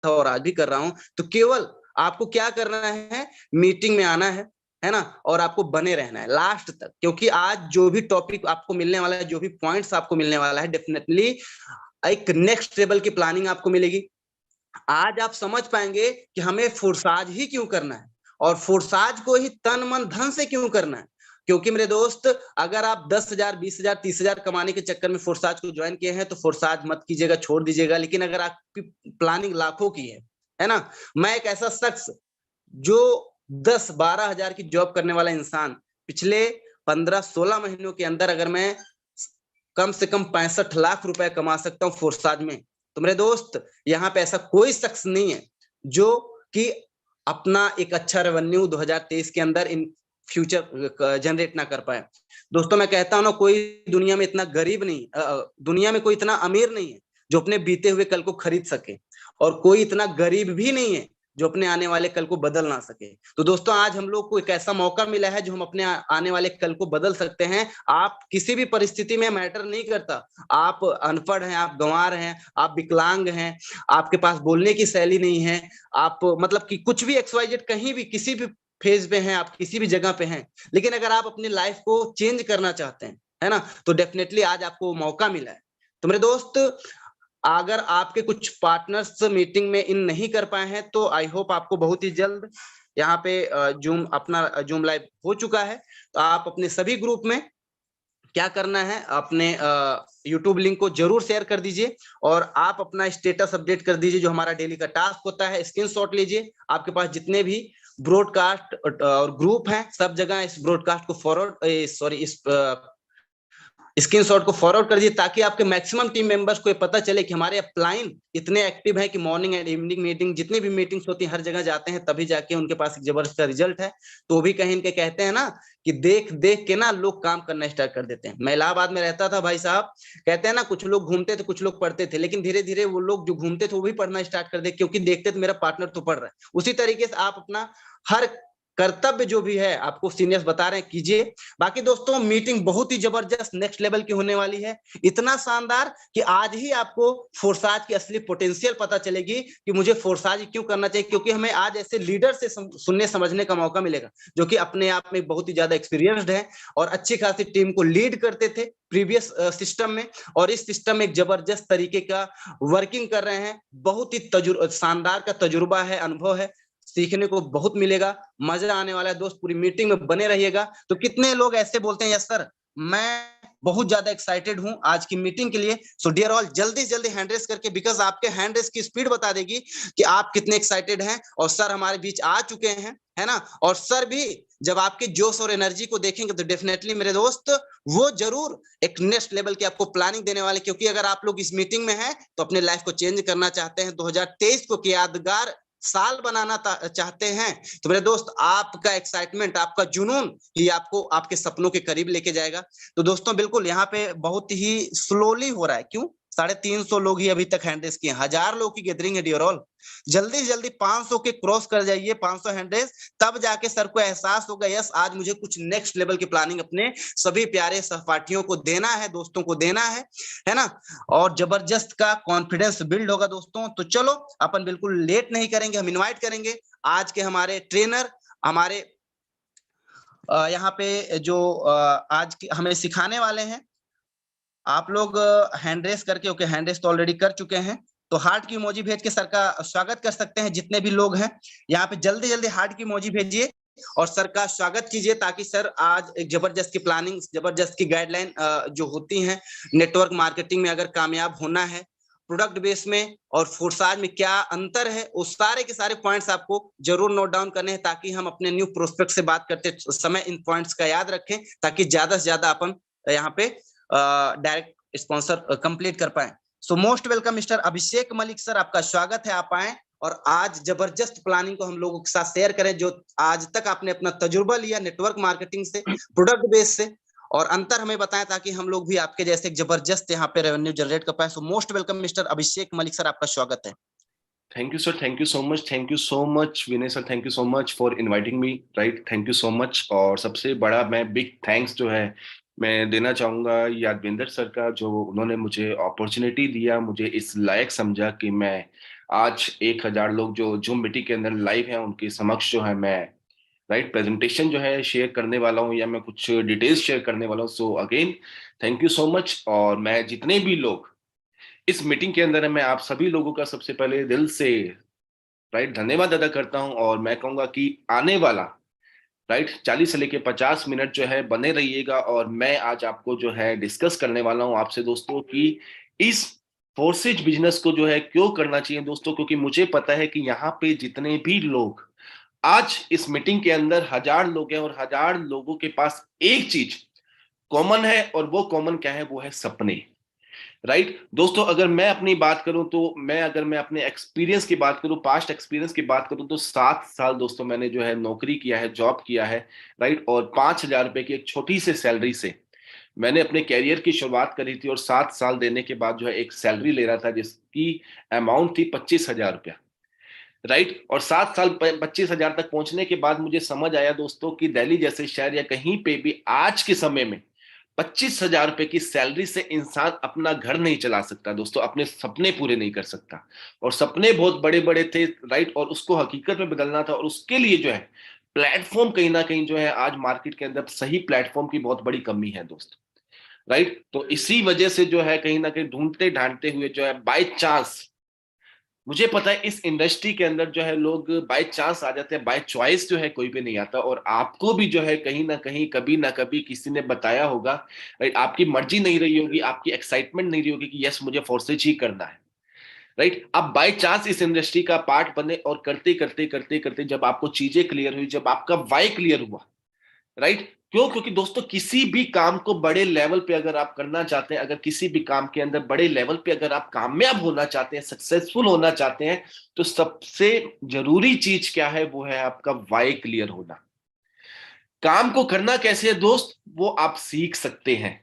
था और आज भी कर रहा हूं, तो केवल आपको क्या करना है, मीटिंग में आना है ना, और आपको बने रहना है लास्ट तक, क्योंकि आज जो भी टॉपिक आपको मिलने वाला है, जो भी पॉइंट्स आपको मिलने वाला है, डेफिनेटली एक नेक्स्ट लेवल की प्लानिंग आपको मिलेगी। आज आप समझ पाएंगे कि हमें फोर्साज ही क्यों करना है, और फोर्साज को ही तन मन धन से क्यों करना है। क्योंकि मेरे दोस्त, अगर आप 10,000, 20,000, 30,000 कमाने के चक्कर में फोर्साज को ज्वाइन किए हैं तो फोर्साज मत कीजिएगा, छोड़ दीजिएगा। लेकिन अगर आपकी प्लानिंग लाखों की है ना, मैं एक ऐसा शख्स जो 10-12 हजार की जॉब करने वाला इंसान, पिछले 15-16 महीनों के अंदर अगर मैं कम से कम 65 लाख रुपए कमा सकता हूँ फोर्साज में, तो मेरे दोस्त यहाँ पे ऐसा कोई शख्स नहीं है जो कि अपना एक अच्छा रेवेन्यू 2023 के अंदर इन फ्यूचर जनरेट ना कर पाए। दोस्तों मैं कहता हूं ना, कोई दुनिया में इतना गरीब नहीं, दुनिया में कोई इतना अमीर नहीं है जो अपने बीते हुए कल को खरीद सके, और कोई इतना गरीब भी नहीं है जो अपने आने वाले कल को बदल ना सके। तो दोस्तों आज हम लोग को एक ऐसा मौका मिला है जो हम अपने आने वाले कल को बदल सकते हैं। आप किसी भी परिस्थिति में, मैटर नहीं करता, आप अनपढ़ हैं, आप गंवार हैं, आप विकलांग हैं, आपके पास बोलने की शैली नहीं है, आप मतलब कि कुछ भी XYZ कहीं भी किसी भी फेज पे हैं, आप किसी भी जगह पे हैं, लेकिन अगर आप अपनी लाइफ को चेंज करना चाहते हैं, है ना, तो डेफिनेटली आज आपको मौका मिला है। तो मेरे दोस्त, अगर आपके कुछ पार्टनर्स मीटिंग में इन नहीं कर पाए हैं तो आई होप आपको बहुत ही जल्द यहाँ पे जूम लाइव हो चुका है। तो आप अपने सभी ग्रुप में क्या करना है, अपने यूट्यूब लिंक को जरूर शेयर कर दीजिए, और आप अपना स्टेटस अपडेट कर दीजिए। जो हमारा डेली का टास्क होता है, स्क्रीनशॉट लीजिए, आपके पास जितने भी ब्रॉडकास्ट और ग्रुप हैं सब जगह इस ब्रॉडकास्ट को इस स्क्रीनशॉट को फॉरवर्ड कर दीजिए, ताकि आपके मैक्सिमम टीम मेंबर्स को ये पता चले कि हमारे अपलाइन इतने एक्टिव है कि मॉर्निंग एंड इवनिंग मीटिंग, जितनी भी मीटिंग्स होती है हर जगह जाते हैं, तभी जाके उनके पास एक जबरदस्त रिजल्ट है। तो भी कहीं इनके कहते हैं ना कि देख देख के ना लोग काम करना स्टार्ट कर देते हैं। मैं इलाहाबाद में रहता था भाई साहब, कहते हैं ना कुछ लोग घूमते थे, कुछ लोग पढ़ते थे, लेकिन धीरे धीरे वो लोग जो घूमते थे वो भी पढ़ना स्टार्ट कर दे, क्योंकि देखते थे मेरा पार्टनर तो पढ़ रहा है। उसी तरीके से आप अपना हर कर्तव्य जो भी है आपको सीनियर्स बता रहे हैं, कीजिए। बाकी दोस्तों मीटिंग बहुत ही जबरदस्त नेक्स्ट लेवल की होने वाली है, इतना शानदार कि आज ही आपको फोर्साज की असली पोटेंशियल पता चलेगी कि मुझे फोर्साज क्यों करना चाहिए। क्योंकि हमें आज ऐसे लीडर से सुनने समझने का मौका मिलेगा जो कि अपने आप में बहुत ही ज्यादा एक्सपीरियंस्ड है और अच्छी खासी टीम को लीड करते थे प्रीवियस सिस्टम में, और इस सिस्टम में एक जबरदस्त तरीके का वर्किंग कर रहे हैं। बहुत ही शानदार का तजुर्बा है, अनुभव है, सीखने को बहुत मिलेगा, मजा आने वाला है दोस्त। पूरी मीटिंग में बने रहिएगा। तो कितने लोग ऐसे बोलते हैं, यस सर मैं बहुत ज्यादा एक्साइटेड हूं आज की मीटिंग के लिए। सो डियर ऑल, जल्दी से जल्दी हैंड रेस करके, बिकॉज आपके हैंड रेस की स्पीड बता देगी कि आप कितने एक्साइटेड हैं। और सर हमारे बीच आ चुके हैं, है ना, और सर भी जब आपके जोश और एनर्जी को देखेंगे तो डेफिनेटली मेरे दोस्त वो जरूर एक नेक्स्ट लेवल की आपको प्लानिंग देने वाले। क्योंकि अगर आप लोग इस मीटिंग में हैं तो अपने लाइफ को चेंज करना चाहते हैं, 2023 को यादगार साल बनाना चाहते हैं, तो मेरे दोस्त आपका एक्साइटमेंट, आपका जुनून ही आपको आपके सपनों के करीब लेके जाएगा। तो दोस्तों बिल्कुल यहाँ पे बहुत ही स्लोली हो रहा है, क्यों 350 लोग ही अभी तक हैंडरेस किए, 1000 लोग की गैदरिंग है डियर ऑल। जल्दी से जल्दी 500 के क्रॉस कर जाइए, 500 हैंडरेस, तब जाके सर को एहसास होगा यस आज मुझे कुछ नेक्स्ट लेवल की प्लानिंग अपने सभी प्यारे सहपाठियों को देना है, दोस्तों को देना है ना, और जबरदस्त का कॉन्फिडेंस बिल्ड होगा दोस्तों। तो चलो अपन बिल्कुल लेट नहीं करेंगे, हम इनवाइट करेंगे आज के हमारे ट्रेनर, हमारे यहाँ पे जो आज हमें सिखाने वाले हैं। आप लोग हैंड रेस करके, ओके हैंड रेस तो ऑलरेडी कर चुके हैं, तो हार्ट की इमोजी भेज के सर का स्वागत कर सकते हैं। जितने भी लोग हैं यहाँ पे जल्दी जल्दी हार्ट की इमोजी भेजिए और सर का स्वागत कीजिए, ताकि सर आज एक जबरदस्त की प्लानिंग, जबरदस्त की गाइडलाइन जो होती हैं नेटवर्क मार्केटिंग में, अगर कामयाब होना है प्रोडक्ट बेस में और फोर्साज में क्या अंतर है, उस सारे के सारे पॉइंट्स आपको जरूर नोट डाउन करने हैं, ताकि हम अपने न्यू प्रोस्पेक्ट से बात करते समय इन पॉइंट्स का याद रखें, ताकि ज्यादा से ज्यादा अपन यहाँ पे डायरेक्ट स्पॉन्सर कंप्लीट कर पाए। सो मोस्ट वेलकम मिस्टर अभिषेक मलिक सर, आपका स्वागत है, आप आए और आज जबरदस्त प्लानिंग को हम लोगों के साथ शेयर करें, जो आज तक आपने अपना तजुर्बा लिया नेटवर्क मार्केटिंग से, प्रोडक्ट बेस से, और अंतर हमें बताएं ताकि हम लोग भी आपके जैसे जबरदस्त यहाँ पे रेवेन्यू जनरेट कर पाए। सो मोस्ट वेलकम मिस्टर अभिषेक मलिक सर, आपका स्वागत है। Thank you sir, thank you so much, thank you so much Vinay sir, thank you so much for inviting me, right, thank you so much. और सबसे बड़ा मैं big thanks जो है मैं देना चाहूँगा यादविंदर सर का, जो उन्होंने मुझे अपॉर्चुनिटी दिया, मुझे इस लायक समझा कि मैं आज 1000 लोग जो जूम मीटिंग के अंदर लाइव हैं उनके समक्ष जो है मैं राइट प्रेजेंटेशन जो है शेयर करने वाला हूँ या मैं कुछ डिटेल्स शेयर करने वाला हूँ। So again thank you so much. और मैं जितने भी लोग इस मीटिंग के अंदर है, मैं आप सभी लोगों का सबसे पहले दिल से राइट धन्यवाद अदा करता हूं। और मैं कहूंगा कि आने वाला राइट 40 से लेके 50 मिनट जो है बने रहिएगा। और मैं आज आपको जो है डिस्कस करने वाला हूं आपसे दोस्तों कि इस फोर्सेज बिजनेस को जो है क्यों करना चाहिए दोस्तों, क्योंकि मुझे पता है कि यहाँ पे जितने भी लोग आज इस मीटिंग के अंदर 1000 लोग हैं और 1000 लोगों के पास एक चीज कॉमन है, और वो कॉमन क्या है, वो है सपने। राइट दोस्तों, अगर मैं अपनी बात करूं तो अगर मैं अपने एक्सपीरियंस की बात करूं, पास्ट एक्सपीरियंस की बात करूं, तो 7 साल दोस्तों मैंने जो है नौकरी किया है, जॉब किया है। राइट, और 5000 रुपए की एक छोटी सी सैलरी से मैंने अपने कैरियर की शुरुआत करी थी, और 7 साल देने के बाद जो है एक सैलरी ले रहा था जिसकी अमाउंट थी 25,000 रुपया। राइट, और 7 साल 25,000 तक पहुंचने के बाद मुझे समझ आया दोस्तों कि दिल्ली जैसे शहर या कहीं पे भी आज के समय में 25,000 रुपए की सैलरी से इंसान अपना घर नहीं चला सकता दोस्तों, अपने सपने पूरे नहीं कर सकता। और सपने बहुत बड़े बड़े थे राइट, और उसको हकीकत में बदलना था, और उसके लिए जो है प्लेटफॉर्म कहीं ना कहीं जो है आज मार्केट के अंदर सही प्लेटफॉर्म की बहुत बड़ी कमी है दोस्त। राइट, तो इसी वजह से जो है कहीं ना कहीं ढूंढते ढांढते हुए जो है बाय चांस, मुझे पता है इस इंडस्ट्री के अंदर जो है लोग बाय चांस आ जाते हैं, बाय चॉइस जो है कोई भी नहीं आता। और आपको भी जो है कहीं ना कहीं कभी ना कभी किसी ने बताया होगा, राइट, आपकी मर्जी नहीं रही होगी, आपकी एक्साइटमेंट नहीं रही होगी कि यस मुझे फोर्सेज ही करना है। राइट, आप बाय चांस इस इंडस्ट्री का पार्ट बने, और करते करते करते करते जब आपको चीजें क्लियर हुई, जब आपका वाई क्लियर हुआ, राइट, क्यों, क्योंकि दोस्तों किसी भी काम को बड़े लेवल पे अगर आप करना चाहते हैं, अगर किसी भी काम के अंदर बड़े लेवल पे अगर आप कामयाब होना चाहते हैं, सक्सेसफुल होना चाहते हैं, तो सबसे जरूरी चीज क्या है, वो है आपका वाई क्लियर होना। काम को करना कैसे है दोस्त, वो आप सीख सकते हैं,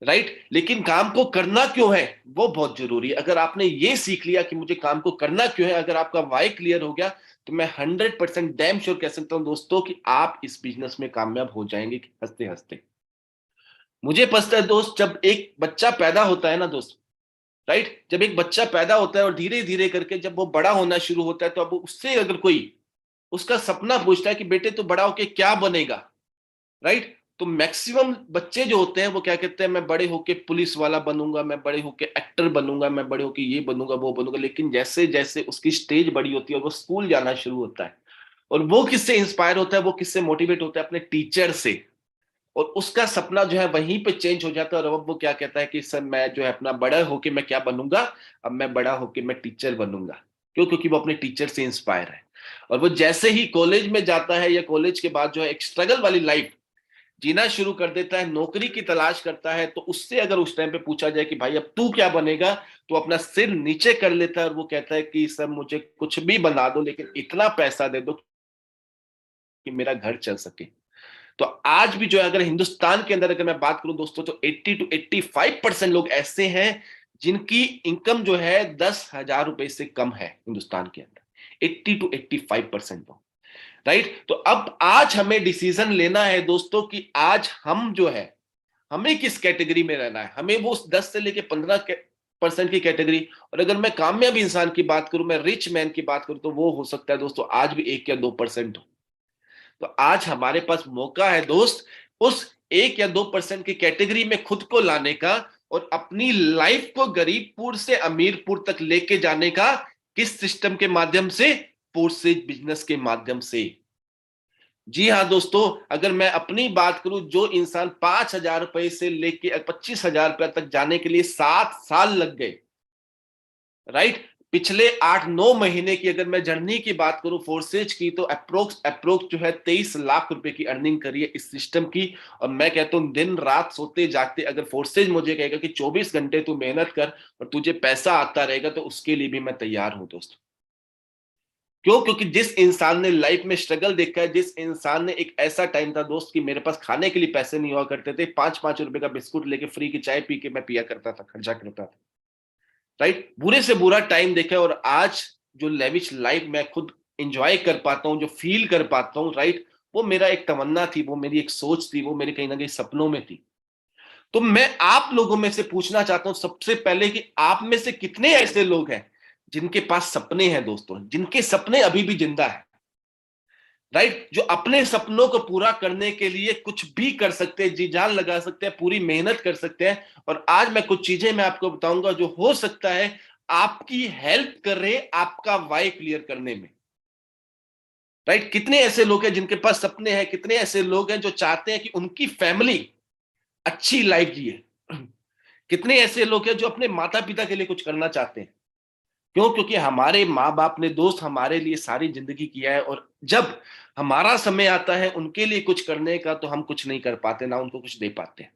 राइट, लेकिन काम को करना क्यों है वो बहुत जरूरी है। अगर आपने ये सीख लिया कि मुझे काम को करना क्यों है, अगर आपका वाई क्लियर हो गया, तो मैं 100% डैम श्योर कह सकता हूं दोस्तों कि आप इस बिजनेस में कामयाब हो जाएंगे हंसते हंसते। मुझे पता है दोस्त, जब एक बच्चा पैदा होता है ना दोस्त, राइट, जब एक बच्चा पैदा होता है और धीरे धीरे करके जब वो बड़ा होना शुरू होता है, तो अब उससे अगर कोई उसका सपना पूछता है कि बेटे तो बड़ा होके क्या बनेगा, राइट, तो मैक्सिमम बच्चे जो होते हैं वो क्या कहते हैं, मैं बड़े होके पुलिस वाला बनूंगा, मैं बड़े होके एक्टर बनूंगा, मैं बड़े होके ये बनूंगा वो बनूंगा। लेकिन जैसे जैसे उसकी स्टेज बड़ी होती है, वो स्कूल जाना शुरू होता है, और वो किससे इंस्पायर होता है, वो किससे मोटिवेट होता है, अपने टीचर से। और उसका सपना जो है वहीं पे चेंज हो जाता है, और अब वो क्या कहता है कि सर मैं जो है अपना बड़ा होके मैं क्या बनूंगा, अब मैं बड़ा होके मैं टीचर बनूंगा। क्यों, क्योंकि वो अपने टीचर से इंस्पायर है। और वो जैसे ही कॉलेज में जाता है या कॉलेज के बाद जो है एक स्ट्रगल वाली लाइफ जीना शुरू कर देता है, नौकरी की तलाश करता है, तो उससे अगर उस टाइम पे पूछा जाए कि भाई अब तू क्या बनेगा, तो अपना सिर नीचे कर लेता है और वो कहता है कि सर मुझे कुछ भी बना दो, लेकिन इतना पैसा दे दो कि मेरा घर चल सके। तो आज भी जो है अगर हिंदुस्तान के अंदर अगर मैं बात करूं दोस्तों, तो 80 to 85% लोग ऐसे हैं जिनकी इनकम जो है 10,000 रुपए से कम है हिंदुस्तान के अंदर, 80 to 85% लोग। राइट, तो अब आज हमें डिसीजन लेना है दोस्तों कि आज हम जो है हमें किस कैटेगरी में रहना है, हमें वो 10 से लेके 15% की कैटेगरी। और अगर मैं कामयाब इंसान की बात करूं, मैं रिच मैन की बात करूं, तो वो हो सकता है दोस्तों आज भी 1 या 2% हो। तो आज हमारे पास मौका है दोस्त उस 1 या 2% की कैटेगरी में खुद को लाने का, और अपनी लाइफ को गरीबपुर से अमीरपुर तक लेके जाने का। किस सिस्टम के माध्यम से, फोर्सेज बिजनेस के माध्यम से। जी हाँ दोस्तों, अगर मैं अपनी बात करूं, जो इंसान 5,000 रुपए से लेके 25,000 रुपए तक जाने के लिए 7 साल लग गए, राइट, पिछले 8-9 महीने की अगर मैं जर्नी की बात करूं फोर्सेज की, तो अप्रोक्स जो है 23 लाख रुपए की अर्निंग करी है इस सिस्टम की। और मैं कहता हूं दिन रात सोते जागते अगर फोर्सेज मुझे कहेगा कि 24 घंटे तू मेहनत कर और तुझे पैसा आता रहेगा, तो उसके लिए भी मैं तैयार हूं दोस्तों। क्यों, क्योंकि जिस इंसान ने लाइफ में स्ट्रगल देखा है, जिस इंसान ने एक ऐसा टाइम था दोस्त कि मेरे पास खाने के लिए पैसे नहीं हुआ करते थे, 5-5 रुपए का बिस्कुट लेके फ्री की चाय पी के मैं पिया करता था, खर्चा करता था। राइट, बुरे से बुरा टाइम देखा है, और आज जो लेविश लाइफ मैं खुद इंजॉय कर पाता हूँ, जो फील कर पाता हूँ, राइट, वो मेरा एक तमन्ना थी, वो मेरी एक सोच थी, वो मेरे कहीं ना कहीं सपनों में थी। तो मैं आप लोगों में से पूछना चाहता हूं सबसे पहले कि आप में से कितने ऐसे लोग हैं जिनके पास सपने हैं दोस्तों, जिनके सपने अभी भी जिंदा है, राइट, जो अपने सपनों को पूरा करने के लिए कुछ भी कर सकते हैं, जी जान लगा सकते हैं, पूरी मेहनत कर सकते हैं। और आज मैं कुछ चीजें मैं आपको बताऊंगा जो हो सकता है आपकी हेल्प कर रहे आपका वाई क्लियर करने में, राइट। कितने ऐसे लोग हैं जिनके पास सपने हैं, कितने ऐसे लोग हैं जो चाहते हैं कि उनकी फैमिली अच्छी लाइफ जिए, कितने ऐसे लोग हैं जो अपने माता पिता के लिए कुछ करना चाहते हैं। क्यों? क्योंकि हमारे माँ बाप ने दोस्त हमारे लिए सारी जिंदगी किया है, और जब हमारा समय आता है उनके लिए कुछ करने का तो हम कुछ नहीं कर पाते, ना उनको कुछ दे पाते हैं।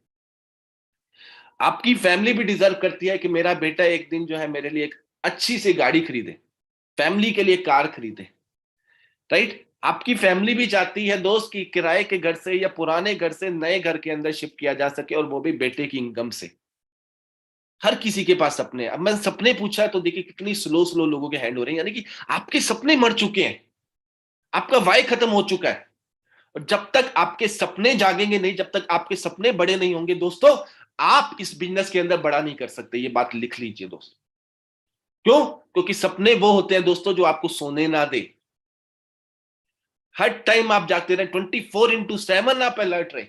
आपकी फैमिली भी डिजर्व करती है कि मेरा बेटा एक दिन जो है मेरे लिए एक अच्छी सी गाड़ी खरीदे, फैमिली के लिए कार खरीदे, राइट। आपकी फैमिली भी चाहती है दोस्त की किराए के घर से या पुराने घर से नए घर के अंदर शिफ्ट किया जा सके, और वो भी बेटे की इनकम से। हर किसी के पास सपने हैं। अब मैं सपने पूछा तो देखिए कितनी स्लो स्लो लोगों के हैंड हो रहे हैं, यानी कि आपके सपने मर चुके हैं, आपका वाई खत्म हो चुका है। और जब तक आपके सपने जागेंगे नहीं, जब तक आपके सपने बड़े नहीं होंगे दोस्तों, आप इस बिजनेस के अंदर बड़ा नहीं कर सकते। ये बात लिख लीजिए दोस्त। क्यों? क्योंकि सपने वो होते हैं दोस्तों जो आपको सोने ना दे। हर टाइम आप जागते रहे, 24/7 आप अलर्ट रहे,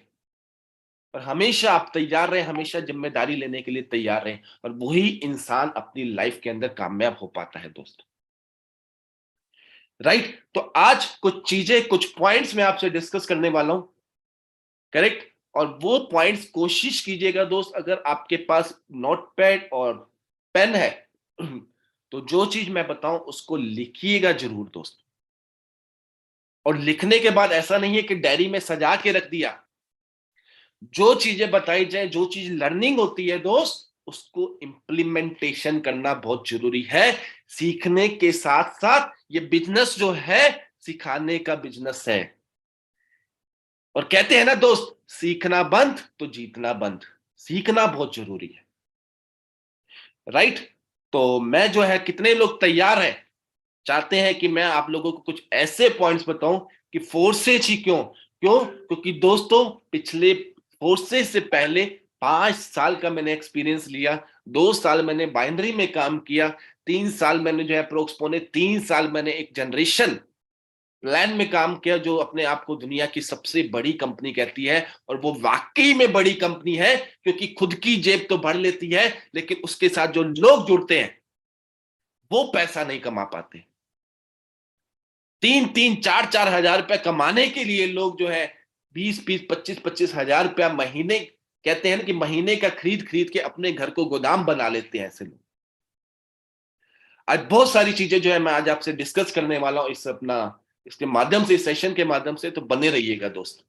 और हमेशा आप तैयार रहे, हमेशा जिम्मेदारी लेने के लिए तैयार रहे, और वही इंसान अपनी लाइफ के अंदर कामयाब हो पाता है दोस्त, राइट। तो आज कुछ चीजें, कुछ पॉइंट्स मैं आपसे डिस्कस करने वाला हूं, करेक्ट। और वो पॉइंट्स कोशिश कीजिएगा दोस्त, अगर आपके पास नोटपैड और पेन है तो जो चीज मैं बताऊं उसको लिखिएगा जरूर दोस्त। और लिखने के बाद ऐसा नहीं है कि डायरी में सजा के रख दिया। जो चीजें बताई जाए, जो चीज लर्निंग होती है दोस्त, उसको इंप्लीमेंटेशन करना बहुत जरूरी है। सीखने के साथ साथ ये बिजनेस जो है सिखाने का बिजनेस है। और कहते हैं ना दोस्त, सीखना बंद तो जीतना बंद। सीखना बहुत जरूरी है, राइट। तो मैं जो है, कितने लोग तैयार हैं, चाहते हैं कि मैं आप लोगों को कुछ ऐसे पॉइंट्स बताऊं कि फोर्सेज ही क्यों? क्यों? क्योंकि दोस्तों पिछले फोर्सेज से पहले 5 साल का मैंने एक्सपीरियंस लिया। 2 साल मैंने बाइनरी में काम किया। 3 साल मैंने जो है अप्रोक्स 3 साल मैंने एक जनरेशन प्लान में काम किया, जो अपने आप को दुनिया की सबसे बड़ी कंपनी कहती है। और वो वाकई में बड़ी कंपनी है, क्योंकि खुद की जेब तो भर लेती है, लेकिन उसके साथ जो लोग जुड़ते हैं वो पैसा नहीं कमा पाते। 3-3, 4-4 हजार रुपया कमाने के लिए लोग जो है 20-20, 25-25 हजार रुपया महीने, कहते हैं ना कि महीने का खरीद खरीद के अपने घर को गोदाम बना लेते हैं ऐसे लोग। आज बहुत सारी चीजें जो है मैं आज आपसे डिस्कस करने वाला हूं इस अपना इसके माध्यम से, इस सेशन के माध्यम से, तो बने रहिएगा दोस्त,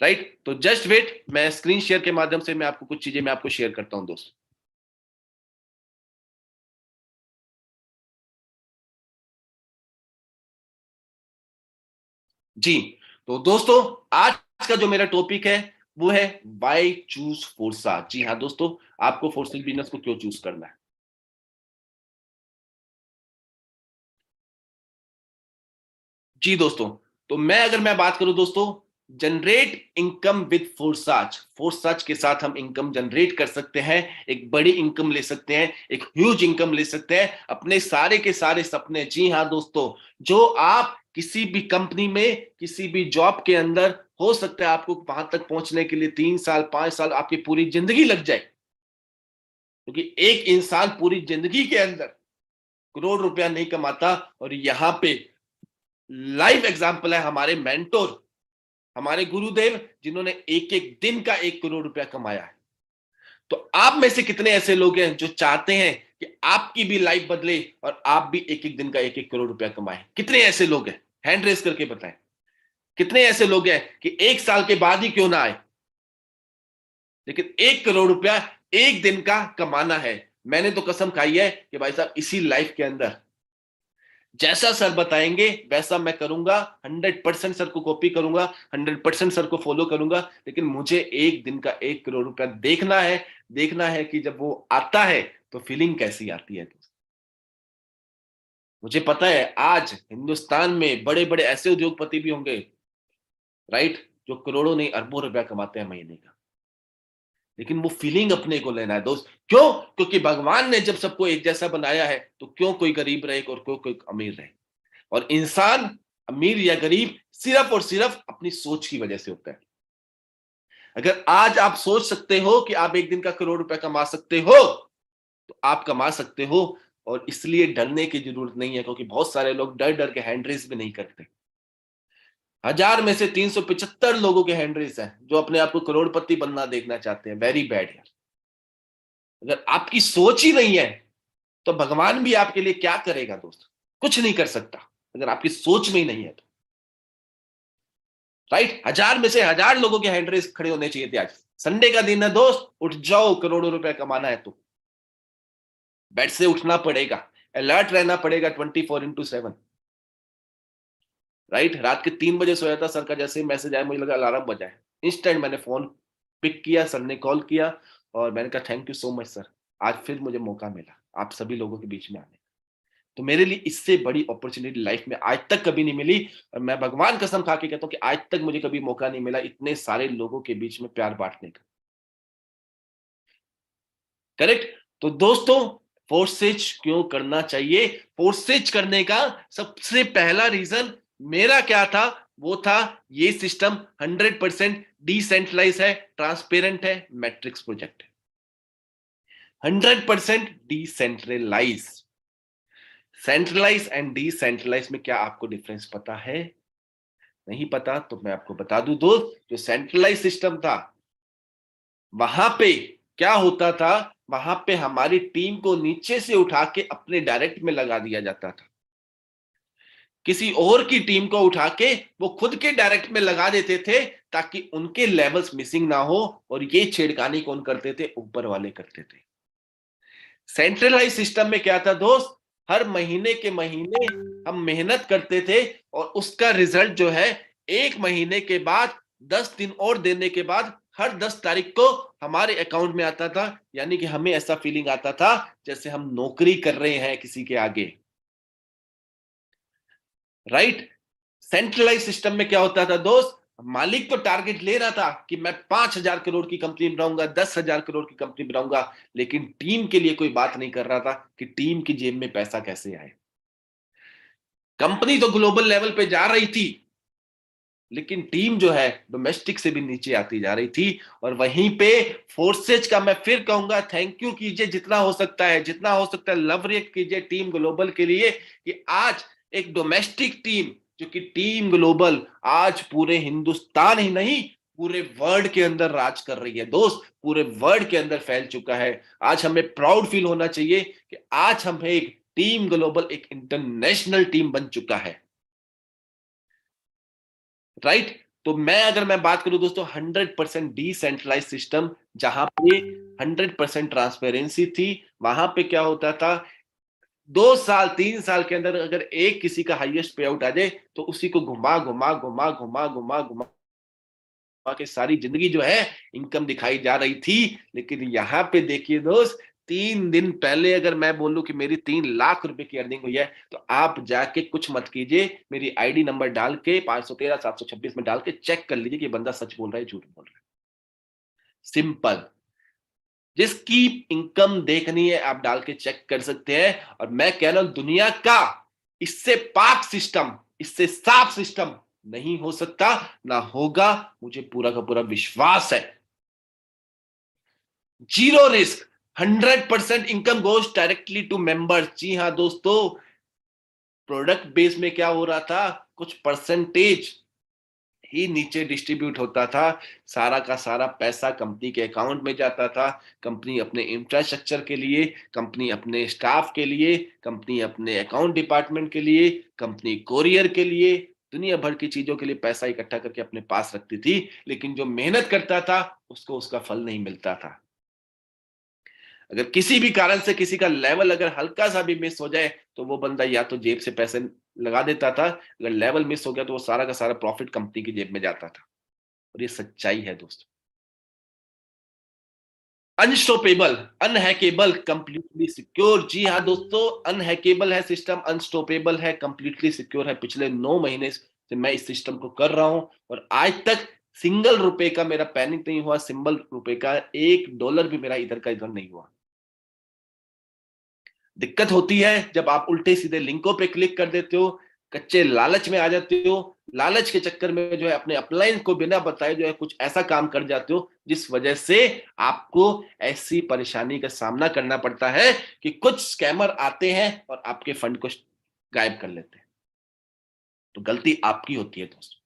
राइट। तो जस्ट वेट, मैं स्क्रीन शेयर के माध्यम से मैं आपको कुछ चीजें मैं आपको शेयर करता हूं दोस्त। जी, तो दोस्तों आज का जो मेरा टॉपिक है वो है वाई चूज फोर्सा। जी हाँ दोस्तों, आपको फोर्सिंग बिजनेस को क्यों चूज करना है। जी दोस्तों, तो मैं बात करूं दोस्तों, जनरेट इनकम विद फोर्साच। फोर्साच के साथ हम इनकम जनरेट कर सकते हैं, एक बड़ी इनकम ले सकते हैं, एक ह्यूज इनकम ले सकते हैं, अपने सारे के सारे सपने। जी हाँ दोस्तों, जो आप किसी भी कंपनी में, किसी भी जॉब के अंदर, हो सकता है आपको वहां तक पहुंचने के लिए 3 साल 5 साल आपकी पूरी जिंदगी लग जाए, क्योंकि एक इंसान पूरी जिंदगी के अंदर करोड़ रुपया नहीं कमाता। और यहाँ पे लाइव एग्जाम्पल है हमारे मेंटोर, हमारे गुरुदेव, जिन्होंने एक एक दिन का 1 करोड़ रुपया कमाया है। तो आप में से कितने ऐसे लोग हैं जो चाहते हैं कि आपकी भी लाइफ बदले और आप भी एक एक दिन का 1 1 करोड़ रुपया कमाएं? कितने ऐसे लोग हैं? हैंड रेस करके बताएं। कितने ऐसे लोग हैं कि 1 साल के बाद ही क्यों ना आए, लेकिन 1 करोड़ रुपया एक दिन का कमाना है। मैंने तो कसम खाई है कि भाई साहब इसी लाइफ के अंदर जैसा सर बताएंगे वैसा मैं करूंगा, 100% सर को कॉपी करूंगा, 100% सर को फॉलो करूंगा। लेकिन मुझे एक दिन का 1 करोड़ रुपया देखना है। देखना है कि जब वो आता है तो फीलिंग कैसी आती है। मुझे पता है आज हिंदुस्तान में बड़े बड़े ऐसे उद्योगपति भी होंगे, राइट, जो करोड़ों नहीं अरबों रुपया कमाते हैं महीने का। लेकिन वो फीलिंग अपने को लेना है दोस्त। क्यों? क्योंकि भगवान ने जब सबको एक जैसा बनाया है, तो क्यों कोई गरीब रहे और क्यों कोई अमीर रहे? और इंसान अमीर या गरीब सिर्फ और सिर्फ अपनी सोच की वजह से होता है। अगर आज आप सोच सकते हो कि आप एक दिन का करोड़ रुपए कमा सकते हो, तो आप कमा सकते हो, और इसलिए डरने की जरूरत नहीं है, क्योंकि बहुत सारे लोग डर डर के हैंड रेस भी नहीं करते। 1000 में से 375 लोगों के हैंड रेस है जो अपने आप को करोड़पति बनना देखना चाहते हैं। वेरी बैड यार। अगर आपकी सोच ही नहीं है, तो भगवान भी आपके लिए क्या करेगा दोस्त? कुछ नहीं कर सकता अगर आपकी सोच में ही नहीं है तो। राइट? 1000 में से 1000 लोगों के हैंड रेस खड़े होने चाहिए थे आज। संडे का दिन है दोस्त, उठ जाओ, करोड़ों रुपए कमाना है तो बेड से उठना पड़ेगा, अलर्ट रहना पड़ेगा 24/7। राइट? रात के 3 बजे सोया था, सर का जैसे ही मैसेज आया, मुझे लगा अलार्म बजा है, इंस्टेंट मैंने फोन पिक किया, सर ने कॉल किया और मैंने कहा thank you so much sir, आज फिर मुझे मौका मिला आप सभी लोगों के बीच में आने। तो मेरे लिए इससे बड़ी अपॉर्चुनिटी लाइफ में आज तक कभी नहीं मिली, और मैं भगवान कसम खा के कहता हूं कि आज तक मुझे कभी मौका नहीं मिला इतने सारे लोगों के बीच में प्यार बांटने का। करेक्ट? तो दोस्तों, फोर्सेज क्यों करना चाहिए? फोर्सेज करने का सबसे पहला रीजन मेरा क्या था? वो था ये सिस्टम 100% डिसेंट्रलाइज है, ट्रांसपेरेंट है, मैट्रिक्स प्रोजेक्ट है। 100% डिसेंट्रलाइज। सेंट्रलाइज एंड डिसेंट्रलाइज में क्या आपको डिफरेंस पता है? नहीं पता तो मैं आपको बता दूं दोस्त, जो सेंट्रलाइज सिस्टम था वहां पे क्या होता था, वहां पे हमारी टीम को नीचे से उठा के अपने डायरेक्ट में लगा दिया जाता था। किसी और की टीम को उठा के वो खुद के डायरेक्ट में लगा देते थे, ताकि उनके लेवल्स मिसिंग ना हो, और ये छेड़खानी कौन करते थे? ऊपर वाले करते थे। सेंट्रलाइज सिस्टम में क्या था दोस्त? हर महीने के महीने हम मेहनत करते थे, और उसका रिजल्ट जो है 1 महीने के बाद, 10 दिन और देने के बाद, हर 10 तारीख को हमारे अकाउंट में आता था। यानी कि हमें ऐसा फीलिंग आता था जैसे हम नौकरी कर रहे हैं किसी के आगे। राइट? सेंट्रलाइज सिस्टम में क्या होता था दोस्त? मालिक तो टारगेट ले रहा था कि मैं 5,000 करोड़ की कंपनी बनाऊंगा, 10,000 करोड़ की कंपनी बनाऊंगा, लेकिन टीम के लिए कोई बात नहीं कर रहा था कि टीम की जेब में पैसा कैसे आए। कंपनी तो ग्लोबल लेवल पे जा रही थी, लेकिन टीम जो है डोमेस्टिक से भी नीचे आती जा रही थी। और वहीं पे फोर्सेज का मैं फिर कहूंगा, थैंक यू कीजिए जितना हो सकता है, जितना हो सकता है लव रिएक्ट कीजिए टीम ग्लोबल के लिए, कि आज एक डोमेस्टिक टीम, जो कि टीम ग्लोबल आज पूरे हिंदुस्तान ही नहीं, पूरे वर्ल्ड के अंदर राज कर रही है दोस्त, पूरे वर्ल्ड के अंदर फैल चुका है। आज हमें प्राउड फील होना चाहिए कि आज हम एक टीम ग्लोबल, एक इंटरनेशनल टीम बन चुका है। राइट? तो मैं बात करूं दोस्तों, 100% डिसेंट्रलाइज सिस्टम, जहां पे 100% ट्रांसपेरेंसी थी, वहां पे क्या होता था, 2 साल 3 साल के अंदर अगर एक किसी का हाईएस्ट पे आउट आ जाए, तो उसी को घुमा घुमा घुमा घुमा घुमा घुमा के सारी जिंदगी जो है इनकम दिखाई जा रही थी। लेकिन यहाँ पे देखिए दोस्त, 3 दिन पहले अगर मैं बोलूं कि मेरी 3 लाख रुपए की अर्निंग हुई है, तो आप जाके कुछ मत कीजिए, मेरी आईडी नंबर डाल के 513 726 में डाल के चेक कर लीजिए कि बंदा सच बोल रहा है झूठ बोल रहा है। सिंपल। जिसकी इनकम देखनी है आप डाल के चेक कर सकते हैं। और मैं कह रहा हूं, दुनिया का इससे पाक सिस्टम, इससे साफ सिस्टम नहीं हो सकता, ना होगा, मुझे पूरा का पूरा विश्वास है। Zero risk, 100% income goes directly to members. जी हाँ दोस्तों, प्रोडक्ट बेस में क्या हो रहा था, कुछ परसेंटेज ही नीचे डिस्ट्रीब्यूट होता था, सारा का सारा पैसा कंपनी के अकाउंट में जाता था। कंपनी अपने इंफ्रास्ट्रक्चर के लिए, कंपनी अपने स्टाफ के लिए, कंपनी अपने अकाउंट डिपार्टमेंट के लिए, कंपनी कोरियर के लिए, दुनिया भर की चीजों के लिए पैसा इकट्ठा करके अपने पास रखती थी। लेकिन जो मेहनत करता था उसको उसका फल नहीं मिलता था। अगर किसी भी कारण से किसी का लेवल अगर हल्का सा भी मिस हो जाए, तो वो बंदा या तो जेब से पैसे लगा देता था, अगर लेवल मिस हो गया तो वो सारा का सारा प्रॉफिट कंपनी की जेब में जाता था। और ये सच्चाई है दोस्तों। Unstoppable, unhackable, completely secure. जी हाँ दोस्तों, अनहैकेबल है सिस्टम, अनस्टॉपेबल है, कंप्लीटली सिक्योर है। पिछले 9 महीने से मैं इस सिस्टम को कर रहा हूं, और आज तक सिंगल रुपए का मेरा पैनिक नहीं हुआ, सिंगल रुपए का $1 भी मेरा इधर का इधर नहीं हुआ। दिक्कत होती है जब आप उल्टे सीधे लिंकों पे क्लिक कर देते हो, कच्चे लालच में आ जाते हो, लालच के चक्कर में जो है अपने अपलाइन को बिना बताए जो है कुछ ऐसा काम कर जाते हो जिस वजह से आपको ऐसी परेशानी का सामना करना पड़ता है कि कुछ स्कैमर आते हैं और आपके फंड को गायब कर लेते हैं। तो गलती आपकी होती है दोस्त,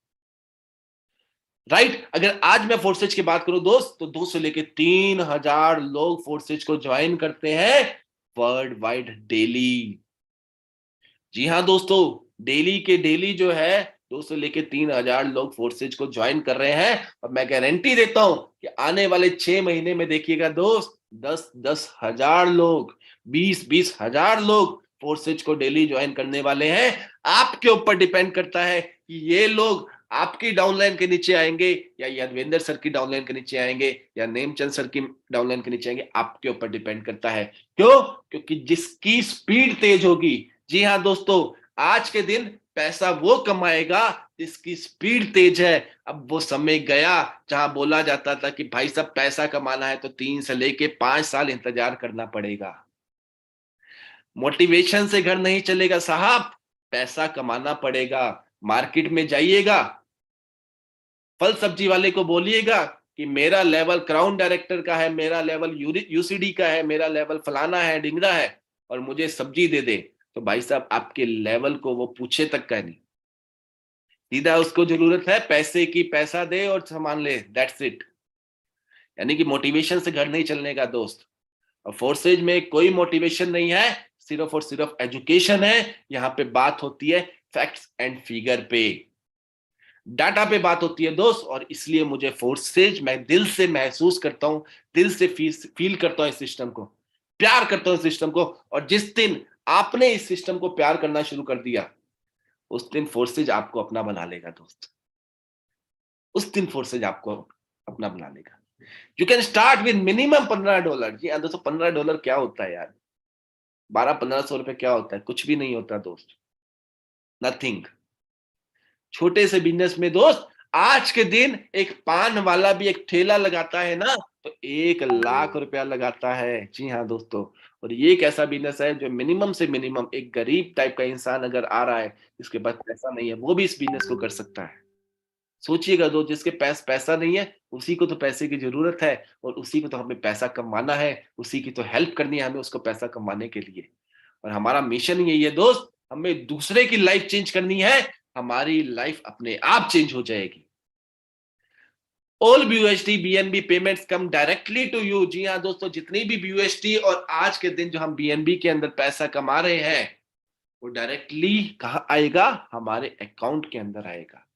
राइट। अगर आज मैं फोर्सेज की बात करूं दोस्त, तो 2 से लेके 3,000 लोग फोर्सेज को ज्वाइन करते हैं वर्ल्ड वाइड डेली। जी हाँ दोस्तों, डेली के डेली जो है 2 से लेके 3,000 लोग फोर्सेज को ज्वाइन कर रहे हैं। और मैं गारंटी देता हूं कि आने वाले 6 महीने में देखिएगा दोस्त, 10-10 हजार लोग, 20-20 हजार लोग फोर्सेज को डेली ज्वाइन करने वाले हैं। आपके ऊपर डिपेंड करता है कि ये लोग आपकी डाउनलाइन के नीचे आएंगे या यादवेंद्र सर की डाउनलाइन के नीचे आएंगे या नेमचंद सर की डाउनलाइन के नीचे आएंगे। आपके ऊपर डिपेंड करता है। क्यों? क्योंकि जिसकी स्पीड तेज होगी, जी हाँ दोस्तों, आज के दिन पैसा वो कमाएगा जिसकी स्पीड तेज है। अब वो समय गया जहां बोला जाता था कि भाई साहब पैसा कमाना है तो 3 से लेके 5 साल इंतजार करना पड़ेगा। मोटिवेशन से घर नहीं चलेगा साहब, पैसा कमाना पड़ेगा। मार्केट में जाइएगा, फल सब्जी वाले को बोलिएगा कि मेरा लेवल क्राउन डायरेक्टर का है, मेरा लेवल यूसीडी का है, मेरा लेवल फलाना है, डिंगरा है, और मुझे सब्जी दे दे, तो भाई साहब आपके लेवल को वो पूछे तक का नहीं। सीधा उसको जरूरत है पैसे की, पैसा दे और सामान ले, दैट्स इट। यानी कि मोटिवेशन से घर नहीं चलने का दोस्त। और फोर्सेज में कोई मोटिवेशन नहीं है, सिर्फ और सिर्फ एजुकेशन है। यहाँ पे बात होती है फैक्ट्स एंड फिगर पे, डाटा पे बात होती है दोस्त। और इसलिए मुझे फोर्सेज, मैं दिल से महसूस करता हूं, दिल से फील करता हूं इस सिस्टम को, प्यार करता हूं इस सिस्टम को। और जिस दिन आपने इस सिस्टम को प्यार करना शुरू कर दिया, उस दिन फोर्सेज आपको अपना बना लेगा दोस्त। उस दिन फोर्सेज आपको अपना बना लेगा। You can start with minimum $15। जी हाँ दोस्तों, $15 क्या होता है यार? 1200-1500 रुपए क्या होता है? कुछ भी नहीं होता दोस्त, नथिंग। छोटे से बिजनेस में दोस्त, आज के दिन एक पान वाला भी एक ठेला लगाता है ना, तो 1 लाख रुपया लगाता है। जी हाँ दोस्तों, और ये एक ऐसा बिजनेस है जो मिनिमम से मिनिमम एक गरीब टाइप का इंसान अगर आ रहा है, जिसके पास पैसा नहीं है, वो भी इस बिजनेस को कर सकता है। सोचिएगा दोस्त, जिसके पास पैसा नहीं है उसी को तो पैसे की जरूरत है, और उसी को तो हमें पैसा कमाना है, उसी की तो हेल्प करनी है हमें उसको पैसा कमाने के लिए। और हमारा मिशन यही है दोस्त, हमें दूसरे की लाइफ चेंज करनी है, हमारी लाइफ अपने आप चेंज हो जाएगी। All BUSD BNB payments come directly to you. जी हाँ दोस्तों, जितनी भी BUSD और आज के दिन जो हम BNB के अंदर पैसा कमा रहे हैं, वो डायरेक्टली कहाँ आएगा? हमारे अकाउंट के अंदर आएगा,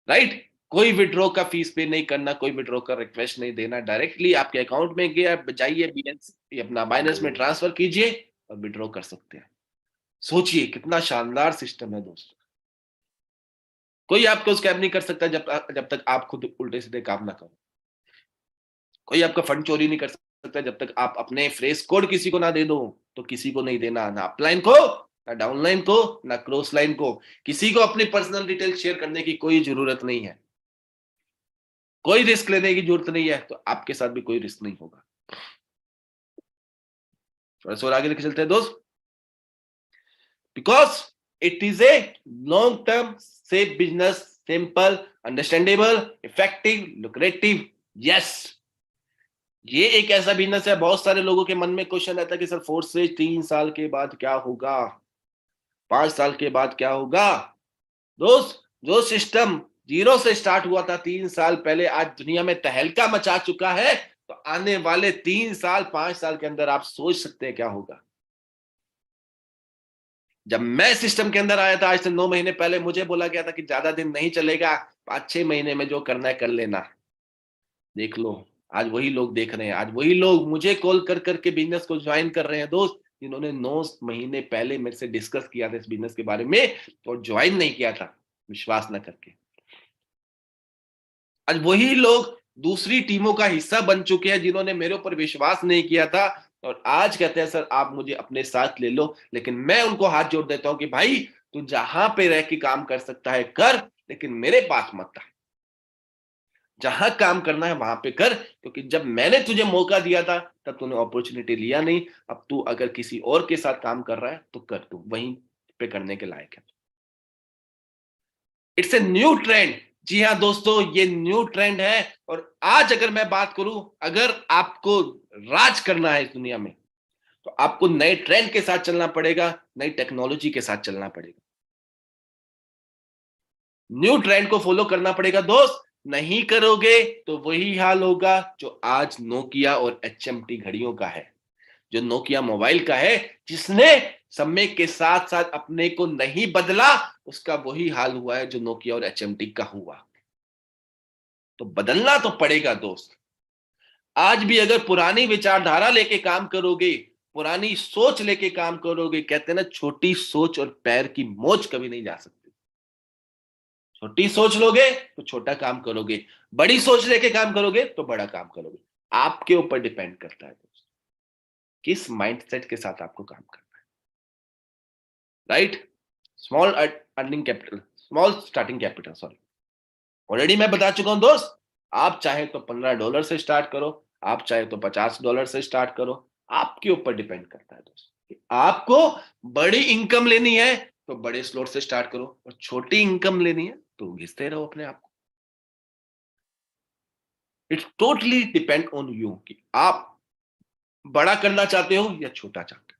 राइट। कोई विड्रॉ का फीस पे नहीं करना, कोई विड्रॉ का रिक्वेस्ट नहीं देना, डायरेक्टली आपके अकाउंट में गया, जाइए BNC अपना बाइनेंस में ट्रांसफर कीजिए और विड्रॉ कर सकते हैं। सोचिए कितना शानदार सिस्टम है दोस्तों। कोई आपको स्कैम नहीं कर सकता जब तक आप खुद उल्टे सीधे काम ना करो। कोई आपका फंड चोरी नहीं कर सकता जब तक आप अपने फ्रेश कोड किसी को ना दे दो। तो किसी को नहीं देना, ना अपलाइन को, ना डाउनलाइन को, ना क्रॉस लाइन को। किसी को अपनी पर्सनल डिटेल शेयर करने की कोई जरूरत नहीं है, कोई रिस्क लेने की जरूरत नहीं है, तो आपके साथ भी कोई रिस्क नहीं होगा। थोड़ा सा और आगे लेके चलते हैं दोस्त। Because it is a long term safe business, simple, understandable, effective, lucrative. Yes, ये एक ऐसा बिजनेस है, बहुत सारे लोगों के मन में क्वेश्चन रहता है कि सर फोर्स से 3 साल के बाद क्या होगा, 5 साल के बाद क्या होगा। दोस्त, जो सिस्टम 0 से स्टार्ट हुआ था 3 साल पहले, आज दुनिया में तहलका मचा चुका है। तो आने वाले 3 साल 5 साल के अंदर आप सोच सकते हैं क्या होगा। जब मैं सिस्टम के अंदर आया था आज से 9 महीने पहले, मुझे बोला गया था कि ज्यादा दिन नहीं चलेगा, 5-6 महीने में जो करना है कर लेना। देख लो, आज वही लोग देख रहे हैं, आज वही लोग मुझे कॉल कर करके बिजनेस को ज्वाइन कर रहे हैं दोस्त, जिन्होंने 9 महीने पहले मेरे से डिस्कस किया था इस बिजनेस के बारे में और ज्वाइन नहीं किया था विश्वास न करके। आज वही लोग दूसरी टीमों का हिस्सा बन चुके हैं जिन्होंने मेरे ऊपर विश्वास नहीं किया था, और आज कहते हैं सर आप मुझे अपने साथ ले लो। लेकिन मैं उनको हाथ जोड़ देता हूं कि भाई तू जहां पे रह के काम कर सकता है कर, लेकिन मेरे पास मत आ। जहां काम करना है वहां पे कर, क्योंकि जब मैंने तुझे मौका दिया था तब तूने अपॉर्चुनिटी लिया नहीं। अब तू अगर किसी और के साथ काम कर रहा है तो कर, तू वहीं पे करने के लायक है। It's a new trend. जी हाँ दोस्तों, ये न्यू ट्रेंड है। और आज अगर मैं बात करूं, अगर आपको राज करना है इस दुनिया में, तो आपको नए ट्रेंड के साथ चलना पड़ेगा, नई टेक्नोलॉजी के साथ चलना पड़ेगा, न्यू ट्रेंड को फॉलो करना पड़ेगा दोस्त। नहीं करोगे तो वही हाल होगा जो आज नोकिया और एचएमटी घड़ियों का है, जो नोकिया मोबाइल का है, जिसने समय के साथ साथ अपने को नहीं बदला, उसका वही हाल हुआ है जो नोकिया और एचएमटी का हुआ। तो बदलना तो पड़ेगा दोस्त। आज भी अगर पुरानी विचारधारा लेके काम करोगे, पुरानी सोच लेके काम करोगे, कहते हैं ना छोटी सोच और पैर की मोच कभी नहीं जा सकती। छोटी सोच लोगे तो छोटा काम करोगे, बड़ी सोच लेके काम करोगे तो बड़ा काम करोगे। आपके ऊपर डिपेंड करता है दोस्त, किस माइंडसेट के साथ आपको काम करना है। Right? Small earning capital, small starting capital, sorry, already मैं बता चुका हूं दोस्त। आप चाहे तो $15 से स्टार्ट करो, आप चाहे तो $50 से स्टार्ट करो, आपके ऊपर डिपेंड करता है दोस्त। आपको बड़ी इनकम लेनी है तो बड़े स्लॉट से स्टार्ट करो, और छोटी इनकम लेनी है तो घिसते रहो अपने आप को। It's totally depend on you कि आप बड़ा करना चाहते हो या छोटा चाहते हो।